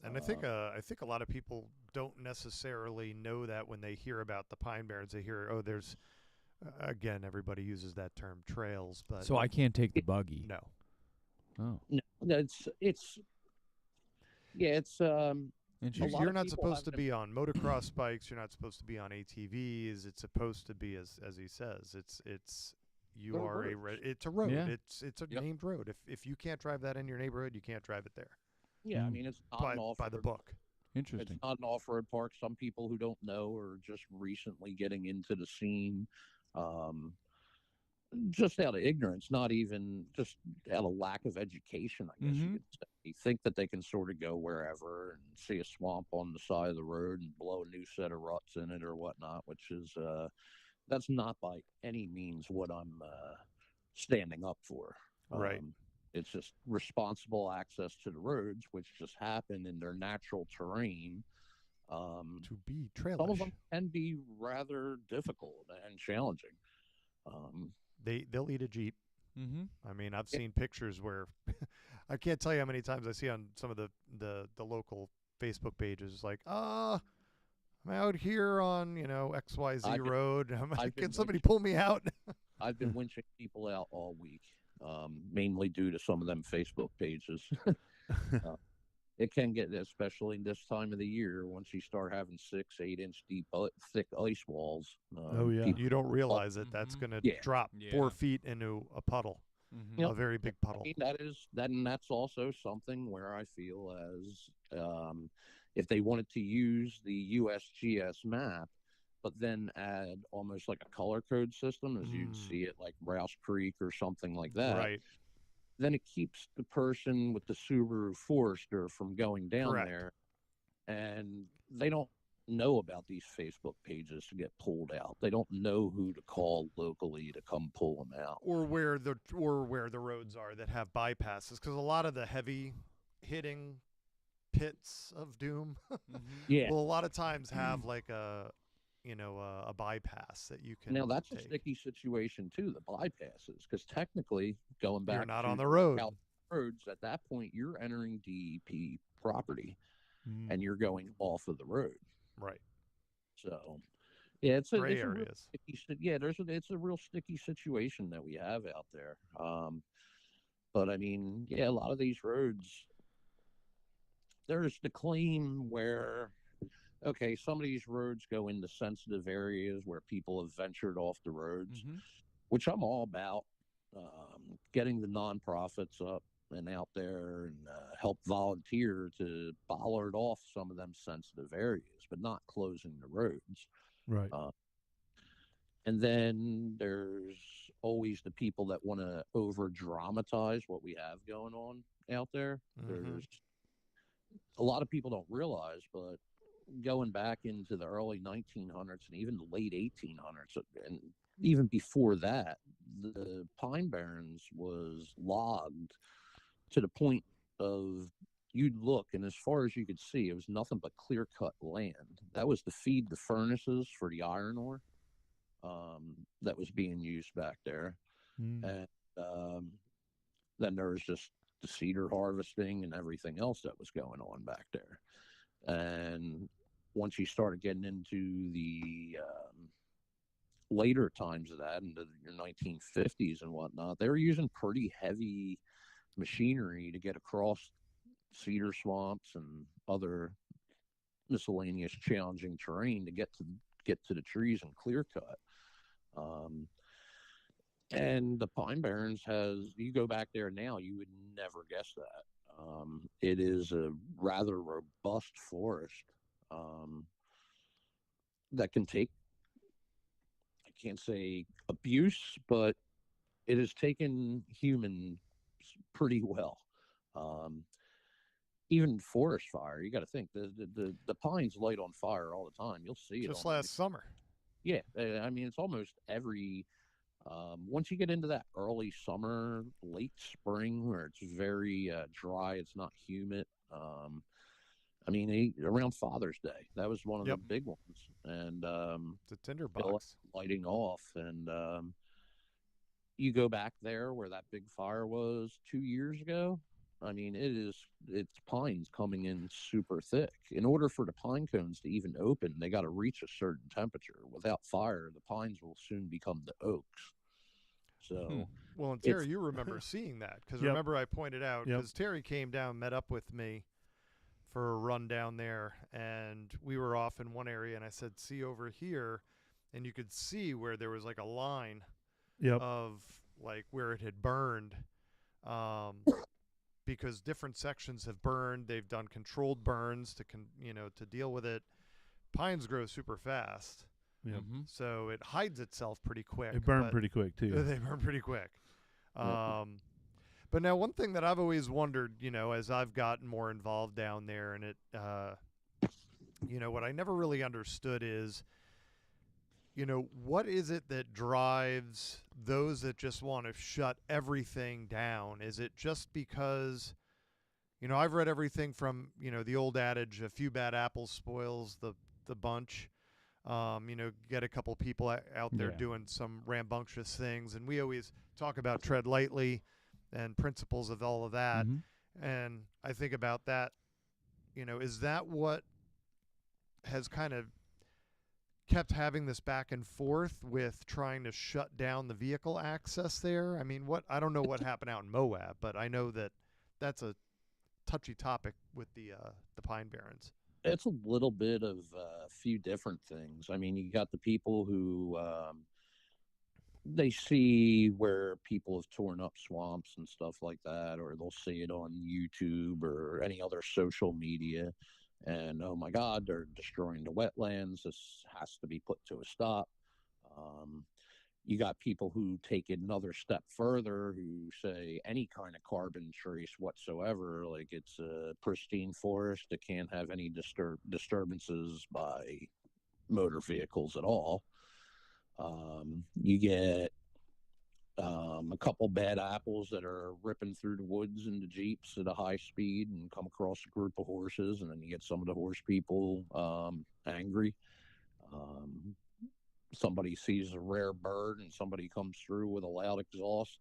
and I think a lot of people don't necessarily know that when they hear about the Pine Barrens. They hear, oh, there's again, everybody uses that term, trails, but So I can't take the buggy. no. Oh. no, it's You're not people supposed to have be on motocross bikes. You're not supposed to be on ATVs. It's supposed to be, as he says, it's you They're are roads. it's a road. Yeah. It's a Yep. named road. If you can't drive that in your neighborhood, you can't drive it there. Yeah, I mean, it's not by an the off-road book. Interesting. It's not an off-road park. Some people who don't know are just recently getting into the scene, um, just out of ignorance, not even just out of lack of education, I guess you could say. You think that they can sort of go wherever and see a swamp on the side of the road and blow a new set of ruts in it or whatnot, which is that's not by any means what I'm standing up for. Right. It's just responsible access to the roads, which just happen in their natural terrain. To be trailish. Some of them can be rather difficult and challenging. They'll eat a Jeep. Mm-hmm. I mean, I've seen pictures where I can't tell you how many times I see on some of the local Facebook pages, like, I'm out here on, XYZ road. I'm like, can somebody pull me out? I've been winching people out all week, mainly due to some of them Facebook pages. It can get, especially this time of the year, once you start having 6-8 inch deep, thick ice walls. You don't realize it. That's going to drop 4 feet into a puddle, a very big puddle. I mean, that's also something where I feel as if they wanted to use the USGS map, but then add almost like a color code system, as you'd see it like Rouse Creek or something like that. Right. Then it keeps the person with the Subaru Forester from going down Correct. there, and they don't know about these Facebook pages to get pulled out. They don't know who to call locally to come pull them out, or where the roads are that have bypasses, because a lot of the heavy hitting pits of doom yeah. will a lot of times have like a bypass that you can. Now that's take. a sticky situation too, the bypasses, because technically going back, you're not to on the road. Roads at that point, you're entering DEP property, and you're going off of the road. Right. So, yeah, it's a gray areas. It's a real sticky situation that we have out there. But I mean, yeah, a lot of these roads, there's the claim where, okay, some of these roads go into sensitive areas where people have ventured off the roads, which I'm all about. Getting the nonprofits up and out there and help volunteer to bollard off some of them sensitive areas, but not closing the roads. Right. And then there's always the people that want to over dramatize what we have going on out there. There's a lot of people don't realize, but going back into the early 1900s and even the late 1800s, and even before that, the Pine Barrens was logged to the point of you'd look, and as far as you could see, it was nothing but clear-cut land. That was to feed the furnaces for the iron ore that was being used back there. And then there was just the cedar harvesting and everything else that was going on back there. And once you started getting into the later times of that, into your 1950s and whatnot, they were using pretty heavy machinery to get across cedar swamps and other miscellaneous challenging terrain to get to the trees and clear cut. And the Pine Barrens you go back there now, you would never guess that. It is a rather robust forest that can take, I can't say abuse, but it has taken humans pretty well. Even forest fire, you got to think the pines light on fire all the time. You'll see it just last summer. Yeah, I mean, it's almost every. Once you get into that early summer, late spring, where it's very dry, it's not humid. I mean, around Father's Day, that was one of the big ones, and the tinderbox lighting off, and you go back there where that big fire was 2 years ago. I mean, it's pines coming in super thick. In order for the pine cones to even open, they got to reach a certain temperature. Without fire, the pines will soon become the oaks. So, well, and Terry, you remember seeing that, because remember I pointed out, because Terry came down, met up with me for a run down there, and we were off in one area, and I said, see over here, and you could see where there was like a line of like where it had burned, because different sections have burned. They've done controlled burns to to deal with it. Pines grow super fast. Yeah. Mm-hmm. So it hides itself pretty quick. They burn pretty quick too. They burn pretty quick. But now one thing that I've always wondered, as I've gotten more involved down there, and it, what I never really understood is, what is it that drives those that just want to shut everything down? Is it just because, I've read everything from, the old adage, a few bad apples spoils the bunch. Get a couple people out there doing some rambunctious things. And we always talk about tread lightly and principles of all of that. Mm-hmm. And I think about that, is that what has kind of kept having this back and forth with trying to shut down the vehicle access there? I mean, I don't know what happened out in Moab, but I know that that's a touchy topic with the Pine Barrens. It's a little bit of a few different things. I mean, you got the people who they see where people have torn up swamps and stuff like that, or they'll see it on YouTube or any other social media. And, oh, my God, they're destroying the wetlands. This has to be put to a stop. You got people who take it another step further who say any kind of carbon trace whatsoever, like it's a pristine forest that can't have any disturbances by motor vehicles at all. You get a couple bad apples that are ripping through the woods in the Jeeps at a high speed and come across a group of horses, and then you get some of the horse people angry. Somebody sees a rare bird and somebody comes through with a loud exhaust.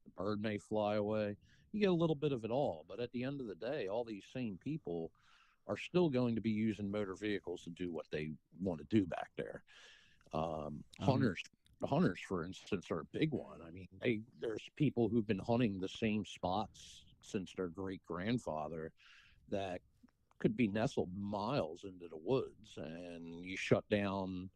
The bird may fly away. You get a little bit of it all, but at the end of the day, all these same people are still going to be using motor vehicles to do what they want to do back there. Hunters, for instance, are a big one. I mean, there's people who've been hunting the same spots since their great-grandfather that could be nestled miles into the woods, and you shut down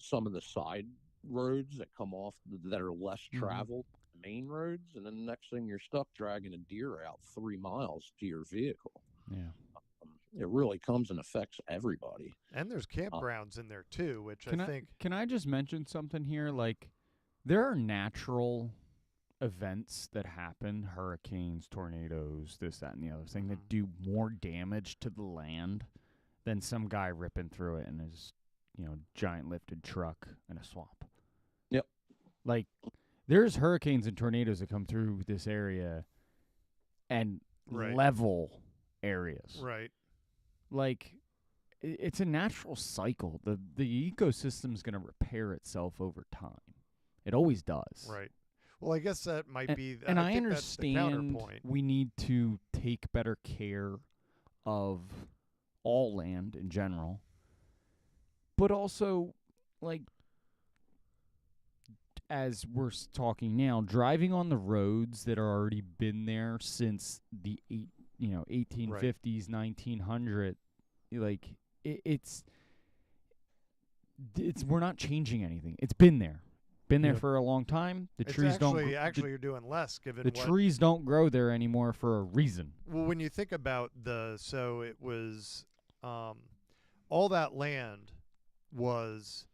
some of the side roads that come off that are less traveled, main roads, and then the next thing you're stuck dragging a deer out 3 miles to your vehicle. Yeah. It really comes and affects everybody. And there's campgrounds in there too, which I think. Can I just mention something here? Like, there are natural events that happen, hurricanes, tornadoes, this, that, and the other thing, that do more damage to the land than some guy ripping through it in his, giant lifted truck in a swamp. Yep. Like, there's hurricanes and tornadoes that come through this area and level areas. Right. Like, it's a natural cycle. The ecosystem's going to repair itself over time. It always does. Right. Well, I guess that might be. And I think understand that's the counterpoint. We need to take better care of all land in general, but also, like, as we're talking now, driving on the roads that are already been there since the 1850s, 1900, like it's we're not changing anything. It's been there. Been there for a long time. The trees actually you're doing less given the trees don't grow there anymore for a reason. Well, when you think about it was all that land was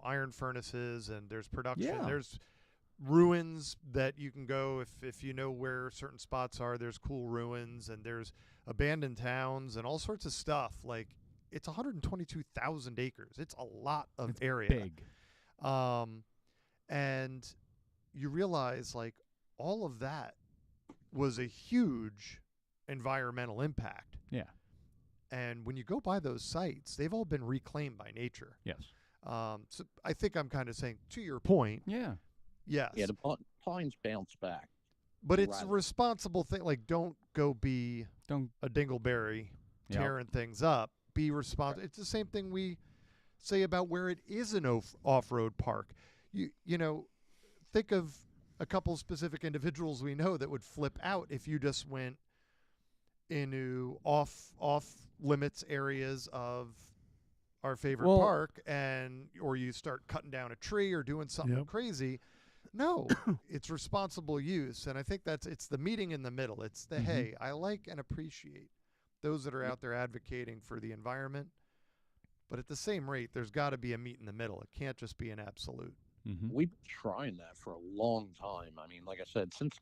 iron furnaces, and there's production. Yeah. There's ruins that you can go if you know where certain spots are. There's cool ruins, and there's abandoned towns and all sorts of stuff. Like, it's 122,000 acres. It's a lot of area. Big. And you realize, like, all of that was a huge environmental impact. Yeah. And when you go by those sites, they've all been reclaimed by nature. Yes. So I think I'm kind of saying, to your point. Yeah. Yes. Yeah, the pines bounce back. But it's a responsible thing. Like, don't go be a dingleberry tearing things up. Be responsible. It's the same thing we say about where it is an off-road park. You know, think of a couple specific individuals we know that would flip out if you just went into off-limits areas of our favorite park, or you start cutting down a tree or doing something crazy. No, it's responsible use, and I think it's the meeting in the middle. It's the hey, I like and appreciate those that are out there advocating for the environment, but at the same rate, there's got to be a meet in the middle. It can't just be an absolute. We've been trying that for a long time. I mean, like I said, since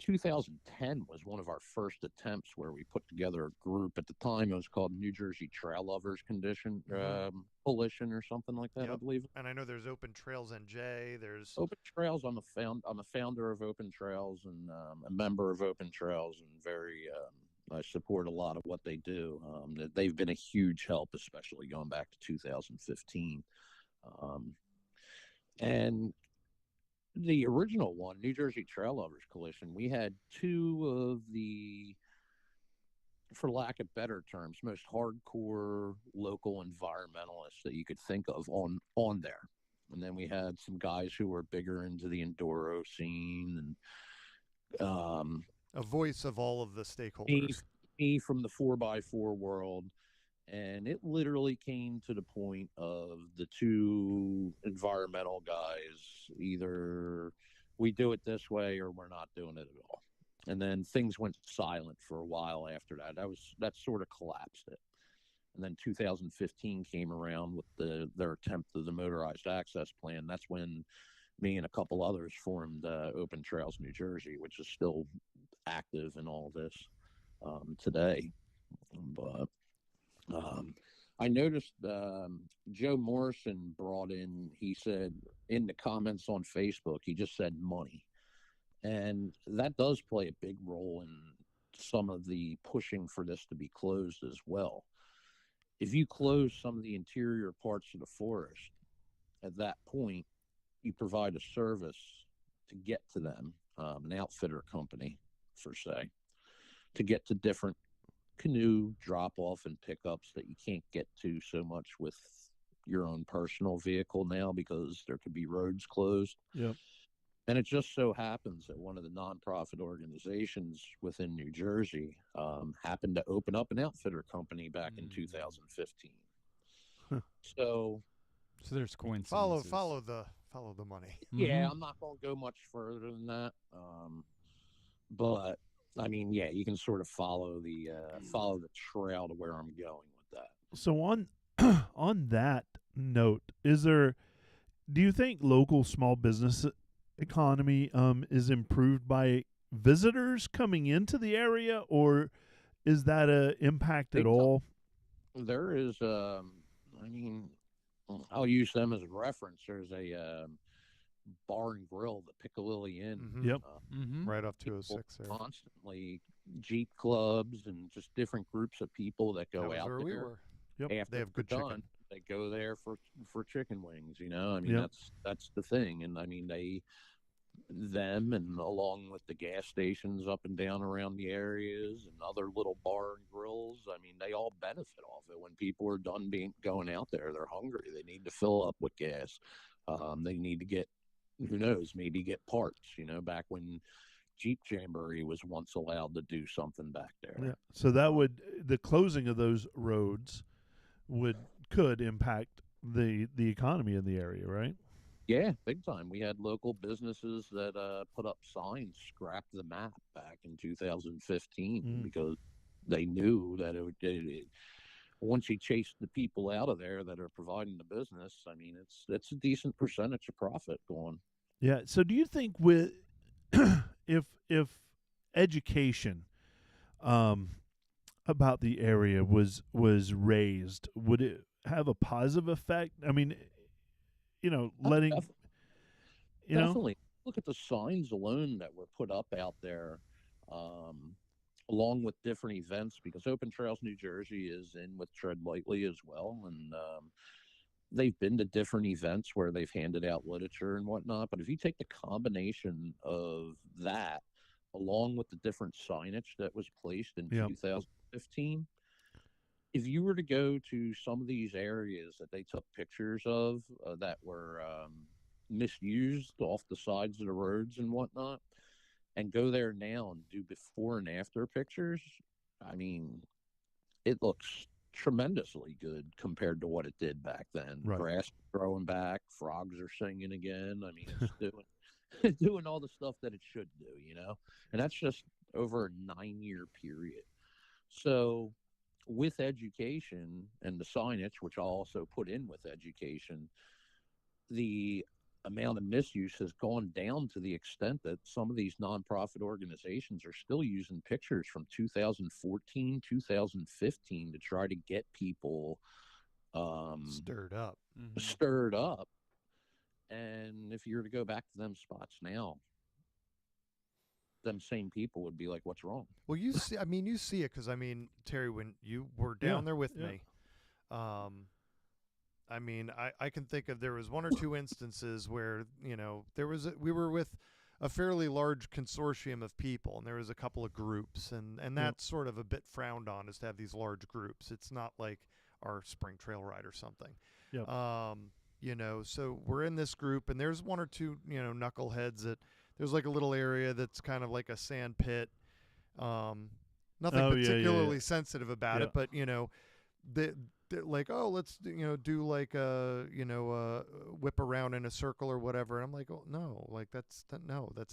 2010 was one of our first attempts where we put together a group. At the time, it was called New Jersey Trail Lovers Coalition or something like that, I believe. And I know there's Open Trails NJ. There's Open Trails. I'm a founder of Open Trails and a member of Open Trails, and I support a lot of what they do. They've been a huge help, especially going back to 2015. And the original one, New Jersey Trail Lovers Coalition, we had two of the, for lack of better terms, most hardcore local environmentalists that you could think of on there. And then we had some guys who were bigger into the enduro scene and a voice of all of the stakeholders. Me from the 4x4 world. And it literally came to the point of the two environmental guys, either we do it this way or we're not doing it at all. And then things went silent for a while after that. That sort of collapsed it. And then 2015 came around with their attempt of the motorized access plan. That's when me and a couple others formed Open Trails New Jersey, which is still active in all this today. But I noticed Joe Morrison brought in, he said in the comments on Facebook, he just said money. And that does play a big role in some of the pushing for this to be closed as well. If you close some of the interior parts of the forest, at that point, you provide a service to get to them, an outfitter company, per se, to get to different canoe drop-off and pickups that you can't get to so much with your own personal vehicle now because there could be roads closed. Yep. And it just so happens that one of the nonprofit organizations within New Jersey happened to open up an outfitter company back in 2015. So there's coincidences. Follow the money. Yeah, I'm not going to go much further than that. But I mean, yeah, you can sort of follow the trail to where I'm going with that. So on that note, do you think local small business economy is improved by visitors coming into the area, or is that a impact at all? There is, I mean, I'll use them as a reference. There's a bar and grill, the Piccalilli Inn. Yep. Right off 206 there. Constantly Jeep clubs and just different groups of people that go out there. We were. Yep. After they have good chicken. They go there for chicken wings, you know. I mean, that's the thing. And I mean, them and along with the gas stations up and down around the areas and other little bar and grills, I mean, they all benefit off it. When people are done going out there, they're hungry. They need to fill up with gas. They need to get, who knows, maybe get parts, you know, back when Jeep Jamboree was once allowed to do something back there. Yeah. So the closing of those roads could impact the economy in the area, right? Yeah, big time. We had local businesses that put up signs, scrap the map back in 2015 because they knew that once you chase the people out of there that are providing the business, I mean, it's a decent percentage of profit going. Yeah. So do you think with if education about the area was raised, would it have a positive effect? I mean, you know, letting definitely look at the signs alone that were put up out there, along with different events, because Open Trails New Jersey is in with Tread Lightly as well, and they've been to different events where they've handed out literature and whatnot. But if you take the combination of that along with the different signage that was placed in 2015, if you were to go to some of these areas that they took pictures of that were misused off the sides of the roads and whatnot, and go there now and do before and after pictures, I mean, it looks tremendously good compared to what it did back then. Right. Grass growing back, frogs are singing again. I mean, doing all the stuff that it should do, and that's just over a 9-year period. So with education and the signage, which I'll also put in with education, the amount of misuse has gone down to the extent that some of these nonprofit organizations are still using pictures from 2014, 2015 to try to get people stirred up. Stirred up. And if you were to go back to them spots now, them same people would be like, "What's wrong?" Well, you see it because Terry, when you were down there with me, I can think of, there was one or two instances where we were with a fairly large consortium of people, and there was a couple of groups, and that's sort of a bit frowned on, is to have these large groups. It's not like our spring trail ride or something. Yep. So we're in this group, and there's one or two knuckleheads that. There's like a little area that's kind of like a sand pit. Nothing particularly sensitive about it, but they're like, "Oh, let's do like a whip around in a circle or whatever." And I'm like, "Oh no, like that's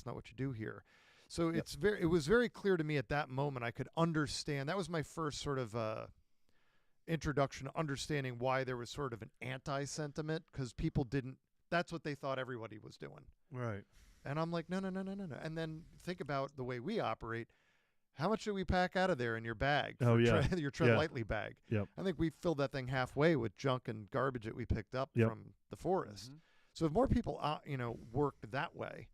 not what you do here." So it was very clear to me at that moment. I could understand. That was my first sort of introduction to understanding why there was sort of an anti-sentiment, because people didn't. That's what they thought everybody was doing. Right. And I'm like, no. And then think about the way we operate. How much do we pack out of there in your bag? Your Tread Lightly bag. Yep. I think we filled that thing halfway with junk and garbage that we picked up from the forest. Mm-hmm. So if more people, worked that way,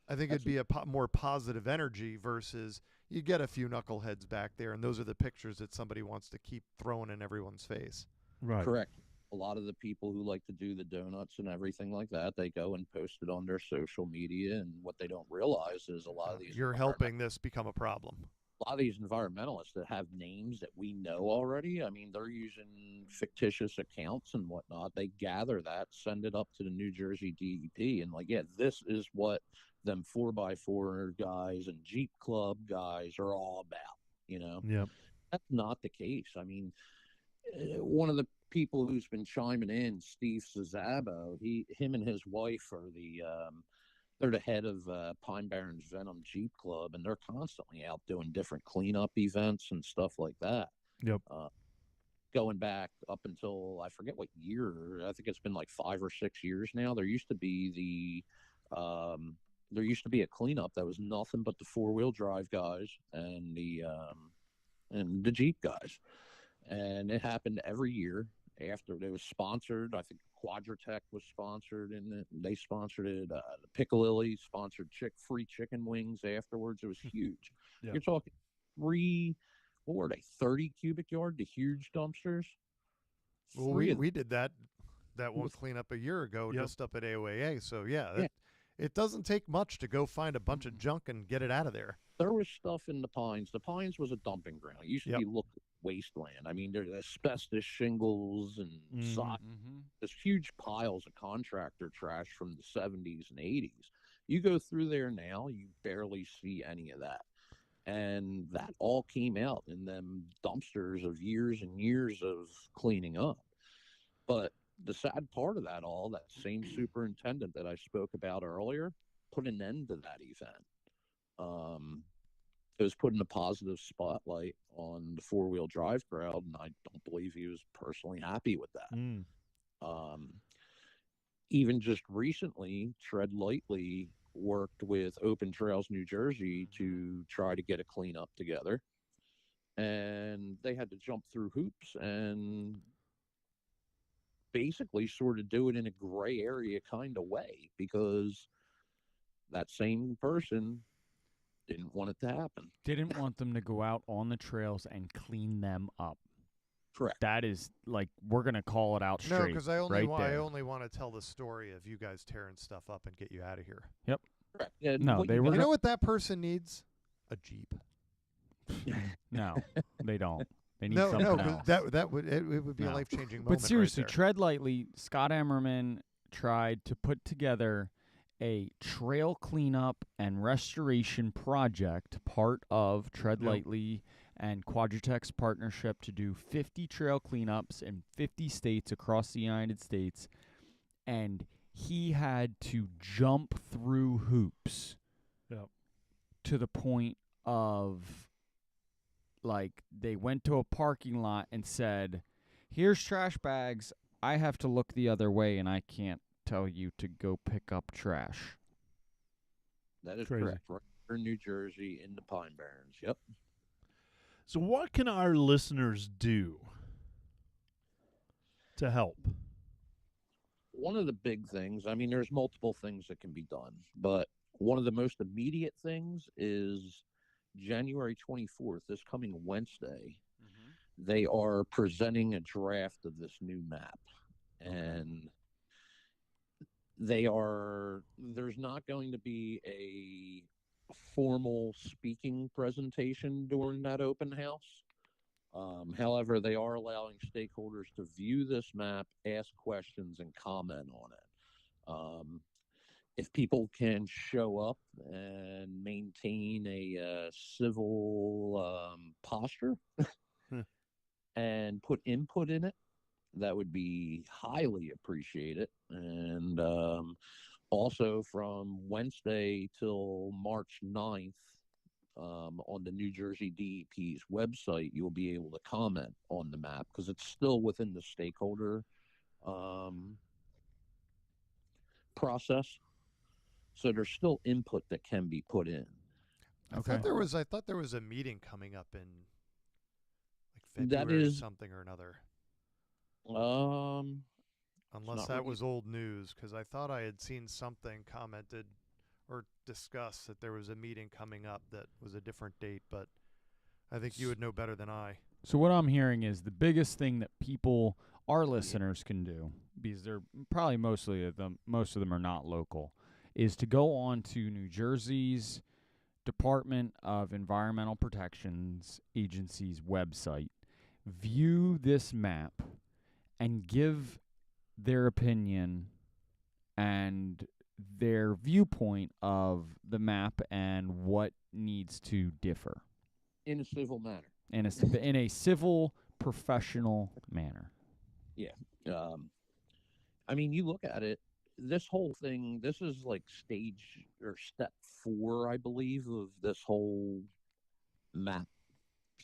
I think it'd be a more positive energy versus you get a few knuckleheads back there, and those are the pictures that somebody wants to keep throwing in everyone's face. Right. Correct. A lot of the people who like to do the donuts and everything like that, they go and post it on their social media. And what they don't realize is a lot of these. You're helping this become a problem. A lot of these environmentalists that have names that we know already, they're using fictitious accounts and whatnot. They gather that, send it up to the New Jersey DEP, and this is what them 4x4 guys and Jeep Club guys are all about, Yep. That's not the case. One of the people who's been chiming in, Steve Szabo, him and his wife are they're the head of Pine Barrens Venom Jeep Club, and they're constantly out doing different cleanup events and stuff like that. Yep. Going back up until I forget what year, I think it's been like 5 or 6 years now. There used to be a cleanup that was nothing but the 4-wheel drive guys and the Jeep guys. And it happened every year after it was sponsored. I think Quadratech was sponsored in it. They sponsored it. The Piccalilli sponsored free chicken wings afterwards. It was huge. You're talking 30 cubic yard to huge dumpsters. Well, we did that one cleanup a year ago just up at AOAA. So it doesn't take much to go find a bunch of junk and get it out of there. There was stuff in the Pines. The Pines was a dumping ground. It used to be wasteland. There's asbestos shingles and socks. There's huge piles of contractor trash from the 70s and 80s. You go through there now, you barely see any of that. And that all came out in them dumpsters of years and years of cleaning up. But the sad part of that all, that same superintendent that I spoke about earlier, put an end to that event. It was putting a positive spotlight on the 4-wheel drive crowd, and I don't believe he was personally happy with that. Even just recently, Tread Lightly worked with Open Trails New Jersey to try to get a cleanup together, and they had to jump through hoops and basically sort of do it in a gray area kind of way, because that same person didn't want it to happen. Didn't want them to go out on the trails and clean them up. Correct. That is we're gonna call it out straight. No, because I only want to tell the story of you guys tearing stuff up and get you out of here. Yep. Correct. Yeah, no, they were. You know what that person needs? A Jeep. No, they don't. They need something else. That would be a life-changing moment. But seriously, right there. Tread Lightly. Scott Emmerman tried to put together a trail cleanup and restoration project, part of Tread Lightly and Quadratech's partnership to do 50 trail cleanups in 50 states across the United States. And he had to jump through hoops to the point of, like, they went to a parking lot and said, here's trash bags. I have to look the other way, and I can't tell you to go pick up trash. That is correct. Right here in New Jersey, in the Pine Barrens. Yep. So what can our listeners do to help? One of the big things, I mean, there's multiple things that can be done, but one of the most immediate things is January 24th, this coming Wednesday, they are presenting a draft of this new map. And there's not going to be a formal speaking presentation during that open house. However, they are allowing stakeholders to view this map, ask questions, and comment on it. If people can show up and maintain a civil posture and put input in it, that would be highly appreciated. And also from Wednesday till March 9th, on the New Jersey DEP's website, you'll be able to comment on the map because it's still within the stakeholder process. So there's still input that can be put in. I thought there was a meeting coming up in like February something or another. Unless that was old news, because I thought I had seen something commented or discussed that there was a meeting coming up that was a different date, but I think you would know better than I. So what I'm hearing is the biggest thing that people, our listeners, can do, because they're probably most of them are not local, is to go on to New Jersey's Department of Environmental Protection's agency's website, view this map, and give their opinion and their viewpoint of the map and what needs to differ. In a civil manner. In a civil, professional manner. Yeah. I mean, you look at it, this whole thing, this is like stage or step 4, I believe, of this whole map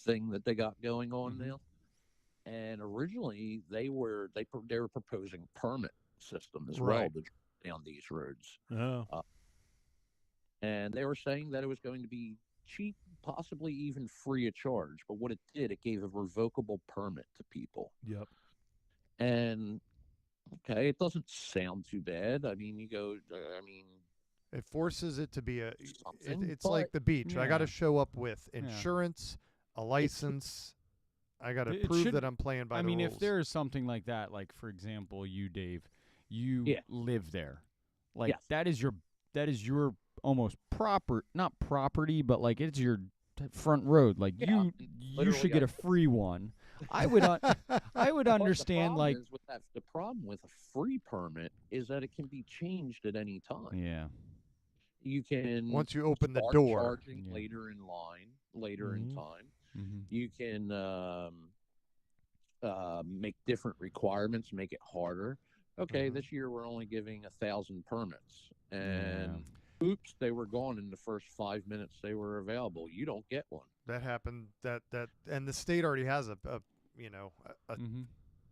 thing that they got going on now. And originally they were proposing permit system as well to drive down these roads. And they were saying that it was going to be cheap, possibly even free of charge. But what it did, it gave a revocable permit to people. Yep. And okay, it doesn't sound too bad. I mean, it forces it to be it's like the beach. Yeah. I got to show up with insurance, a license. I got to prove that I'm playing by the rules. If there is something like that, like for example, you, Dave, you live there. Like that is your almost not property, but like it's your front road. Like you should get a free one. I would understand the problem with a free permit is that it can be changed at any time. Yeah. You can once you open the door charging later in line, in time. You can make different requirements, make it harder. Okay, this year we're only giving 1,000 permits, and oops, they were gone in the first 5 minutes they were available. You don't get one. That happened. And the state already has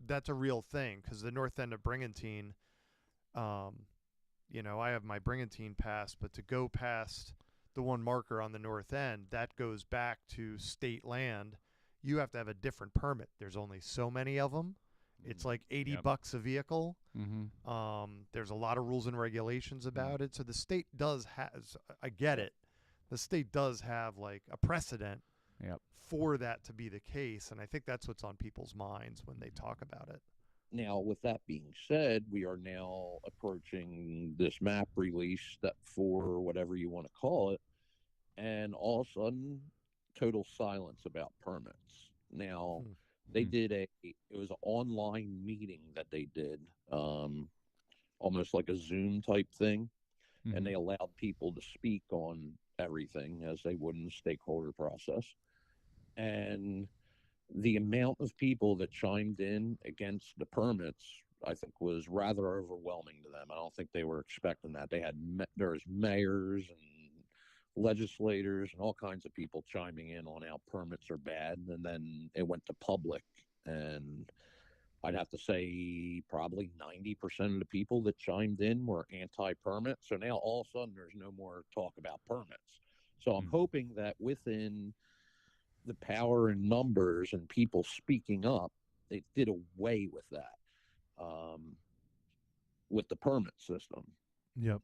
that's a real thing because the north end of Brigantine, I have my Brigantine pass, but to go past the one marker on the north end, that goes back to state land. You have to have a different permit. There's only so many of them. It's like $80 a vehicle. There's a lot of rules and regulations about it. So the state I get it. The state does have like a precedent for that to be the case. And I think that's what's on people's minds when they talk about it. Now, with that being said, we are now approaching this map release, step 4, whatever you want to call it, and all of a sudden, total silence about permits. Now, they did it was an online meeting that they did, almost like a Zoom type thing, and they allowed people to speak on everything as they would in the stakeholder process. And the amount of people that chimed in against the permits, I think was rather overwhelming to them. I don't think they were expecting that. There was mayors and legislators and all kinds of people chiming in on how permits are bad, and then it went to public, and I'd have to say probably 90% of the people that chimed in were anti-permit. So now all of a sudden there's no more talk about permits. So I'm hoping that within the power and numbers and people speaking up, they did away with that, with the permit system. Yep.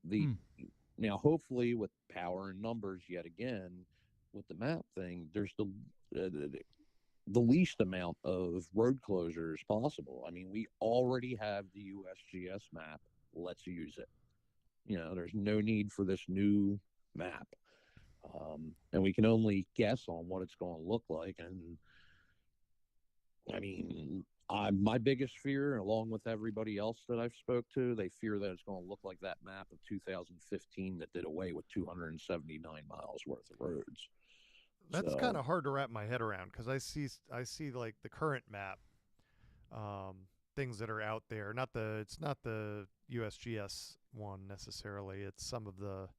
Now, hopefully, with power and numbers, yet again, with the map thing, there's the least amount of road closures possible. I mean, we already have the USGS map. Let's use it. There's no need for this new map. And we can only guess on what it's going to look like. And I mean, my biggest fear, along with everybody else that I've spoke to, they fear that it's going to look like that map of 2015 that did away with 279 miles worth of roads. That's kind of hard to wrap my head around, because I see like the current map, things that are out there. It's not the USGS one necessarily. It's some of the,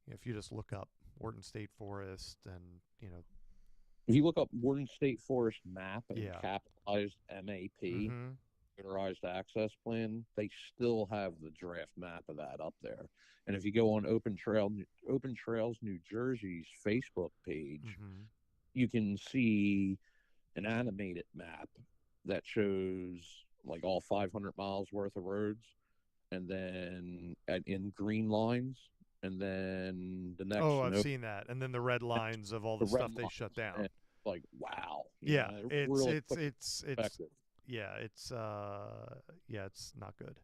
if you just look up Wharton State Forest and if you look up Wharton State Forest map and capitalized MAP, Computerized Access Plan, they still have the draft map of that up there. And if you go on Open Trails New Jersey's Facebook page, you can see an animated map that shows like all 500 miles worth of roads, and then in green lines, and then the next. Oh, I've seen that, and then the red lines of all the stuff they shut down. Like, wow. Yeah, it's not good.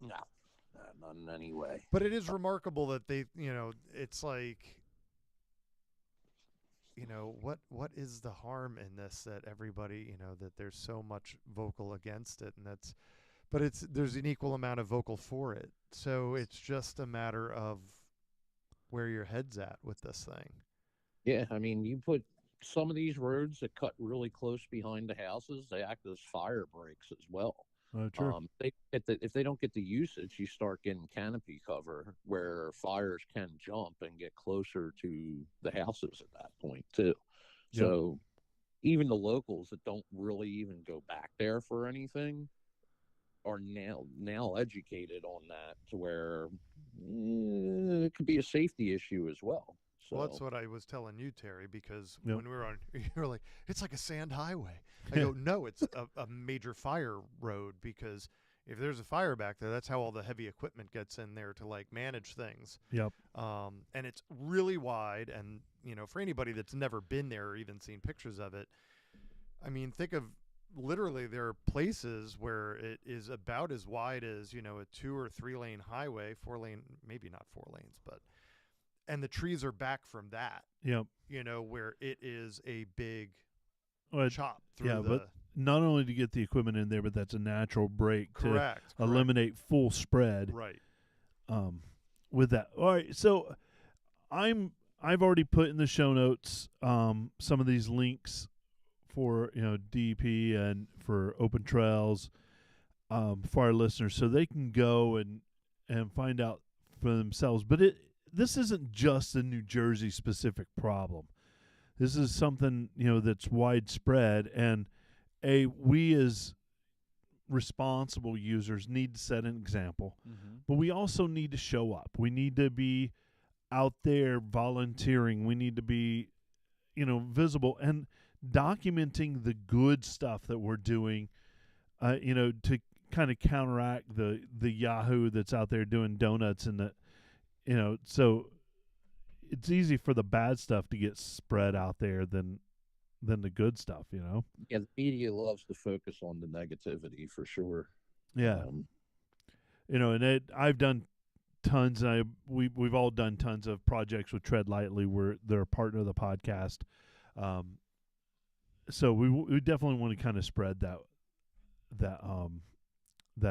No, not in any way. But it is remarkable that they, it's like, what is the harm in this, that everybody, that there's so much vocal against it, and there's an equal amount of vocal for it. So it's just a matter of where your head's at with this thing. Yeah, I mean, you put some of these roads that cut really close behind the houses, they act as fire breaks as well. Oh, true. If they don't get the usage, you start getting canopy cover where fires can jump and get closer to the houses at that point too. Yep. So even the locals that don't really even go back there for anything are now educated on that, to where it could be a safety issue as well. So. Well, that's what I was telling you, Terry, because when we were on, you were like, it's like a sand highway. I go, no, it's a major fire road, because if there's a fire back there, that's how all the heavy equipment gets in there to like manage things. Yep. And it's really wide, and for anybody that's never been there or even seen pictures of it, I mean, think of literally there are places where it is about as wide as a 2 or 3 lane highway, 4 lane, maybe not 4 lanes, but. And the trees are back from that. Yep. Where it is a big chop through. Yeah, but not only to get the equipment in there, but that's a natural break correct. to eliminate full spread. Right. With that. All right. So I've already put in the show notes some of these links for DEP and for Open Trails for our listeners, so they can go and find out for themselves. But this isn't just a New Jersey specific problem. This is something, that's widespread, and we as responsible users need to set an example, but we also need to show up. We need to be out there volunteering. We need to be, visible and documenting the good stuff that we're doing, to kind of counteract the Yahoo that's out there doing donuts and so it's easy for the bad stuff to get spread out there than the good stuff, Yeah, the media loves to focus on the negativity for sure. Yeah. And I've done tons, and we've all done tons of projects with Tread Lightly where they're a partner of the podcast. So we definitely want to kind of spread that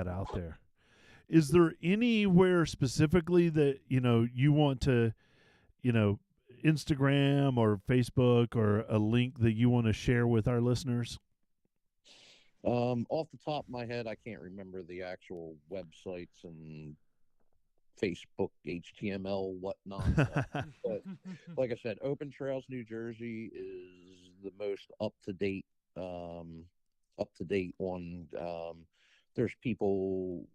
out there. Is there anywhere specifically that, you want to, Instagram or Facebook or a link that you want to share with our listeners? Off the top of my head, I can't remember the actual websites and Facebook, HTML, whatnot. But like I said, Open Trails New Jersey is the most up to date one. There's people,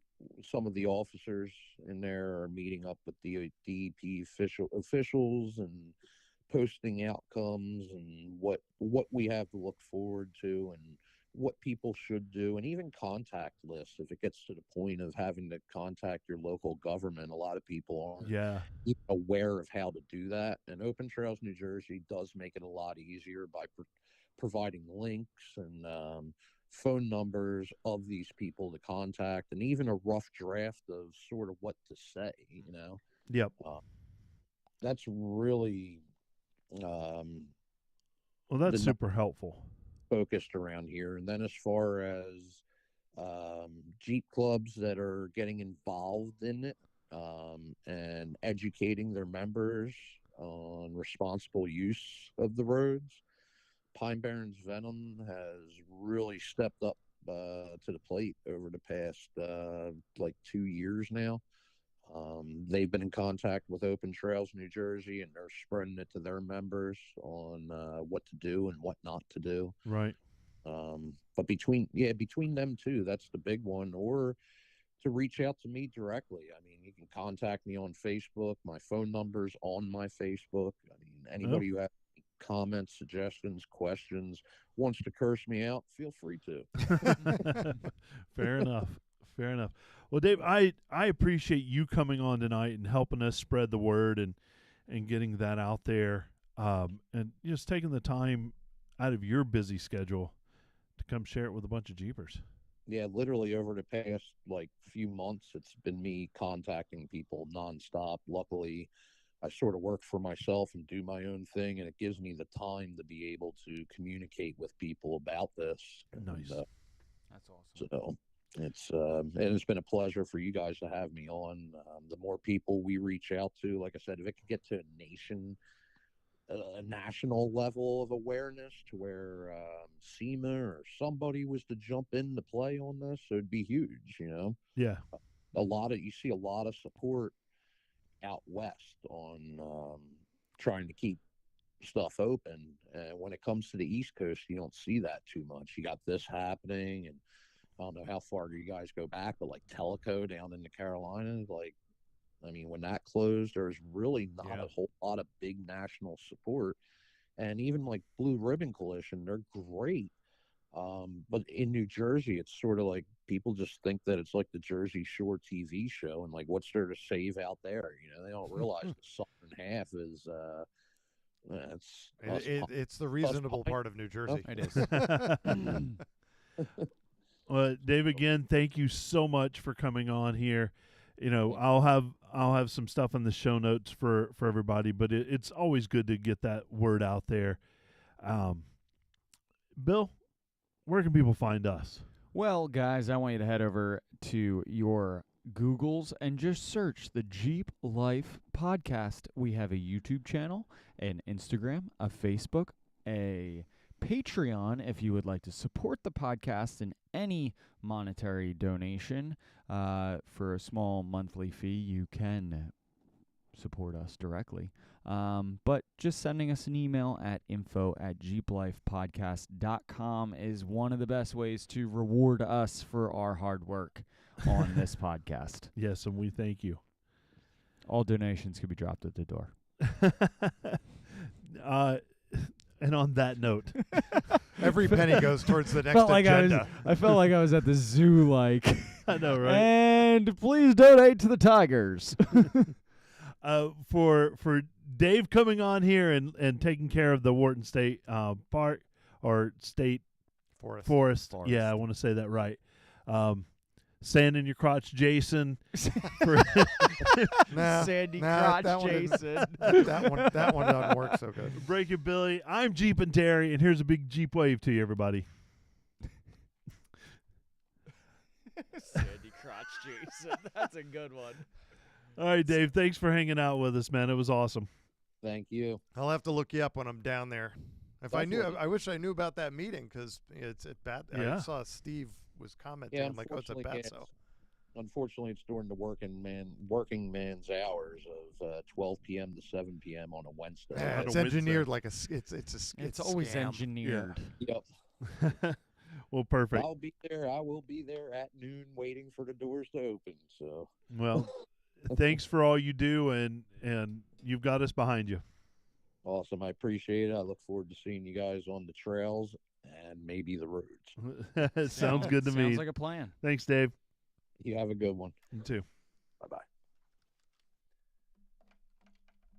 some of the officers in there are meeting up with the DEP officials and posting outcomes and what we have to look forward to and what people should do, and even contact lists. If it gets to the point of having to contact your local government, a lot of people aren't even aware of how to do that. And Open Trails New Jersey does make it a lot easier by providing links and phone numbers of these people to contact, and even a rough draft of sort of what to say. Yep. That's really well, that's super helpful. Focused around here. And then as far as Jeep clubs that are getting involved in it and educating their members on responsible use of the roads, Pine Barrens Venom has really stepped up to the plate over the past 2 years now. They've been in contact with Open Trails New Jersey, and they're spreading it to their members on what to do and what not to do. Right. But between them two, that's the big one. Or to reach out to me directly. I mean, you can contact me on Facebook. My phone number's on my Facebook. I mean, anybody who has comments, suggestions, questions, wants to curse me out, feel free to. Fair enough. Well, Dave, I appreciate you coming on tonight and helping us spread the word and getting that out there, and just taking the time out of your busy schedule to come share it with a bunch of Jeepers. Yeah, literally over the past few months, it's been me contacting people nonstop. Luckily, I sort of work for myself and do my own thing, and it gives me the time to be able to communicate with people about this. Nice. That's awesome. So it's been a pleasure for you guys to have me on. The more people we reach out to, like I said, if it could get to a national level of awareness to where SEMA or somebody was to jump in to play on this, it would be huge. Yeah. You see a lot of support out west on trying to keep stuff open, and when it comes to the East Coast, you don't see that too much. You got this happening, and I don't know how far you guys go back, but Telco down in the Carolinas, when that closed, there's really not a whole lot of big national support. And even Blue Ribbon Coalition, they're great. But in New Jersey, it's sort of people just think that it's the Jersey Shore TV show, and what's there to save out there? They don't realize the southern half is it's the reasonable part of New Jersey. It is. Well, Dave, again, thank you so much for coming on here. I'll have some stuff in the show notes for everybody, but it's always good to get that word out there. Bill, where can people find us? Well, guys, I want you to head over to your Googles and just search the Jeep Life Podcast. We have a YouTube channel, an Instagram, a Facebook, a Patreon if you would like to support the podcast in any monetary donation. For a small monthly fee, you can support us directly. But just sending us an email at info@jeeplifepodcast.com is one of the best ways to reward us for our hard work on this podcast. Yes, and we thank you. All donations can be dropped at the door. And on that note, every penny goes towards the next agenda. I felt like I was at the zoo, I know, right? And please donate to the Tigers. For Dave coming on here and taking care of the Wharton State Park or State Forest. Yeah, I want to say that right. Sand in your crotch, Jason. Sandy crotch, Jason. That one doesn't work so good. Break it, Billy. I'm Jeep and Terry, and here's a big Jeep wave to you, everybody. Sandy crotch, Jason. That's a good one. All right, Dave. Thanks for hanging out with us, man. It was awesome. Thank you. I'll have to look you up when I'm down there. If I knew, I wish I knew about that meeting because it's at bat. Yeah. I saw Steve was commenting. I'm like, oh, it's a bat cell. Unfortunately, it's during the working man's hours of 12 p.m. to 7 p.m. on a Wednesday. Yeah, it's engineered like a. It's always scam. engineered. Yep. Well, perfect. I'll be there. I will be there at noon, waiting for the doors to open. So. Well, thanks for all you do, and you've got us behind you. Awesome. I appreciate it. I look forward to seeing you guys on the trails and maybe the roads. Sounds good to me. Sounds like a plan. Thanks, Dave. You have a good one. You too. Bye-bye.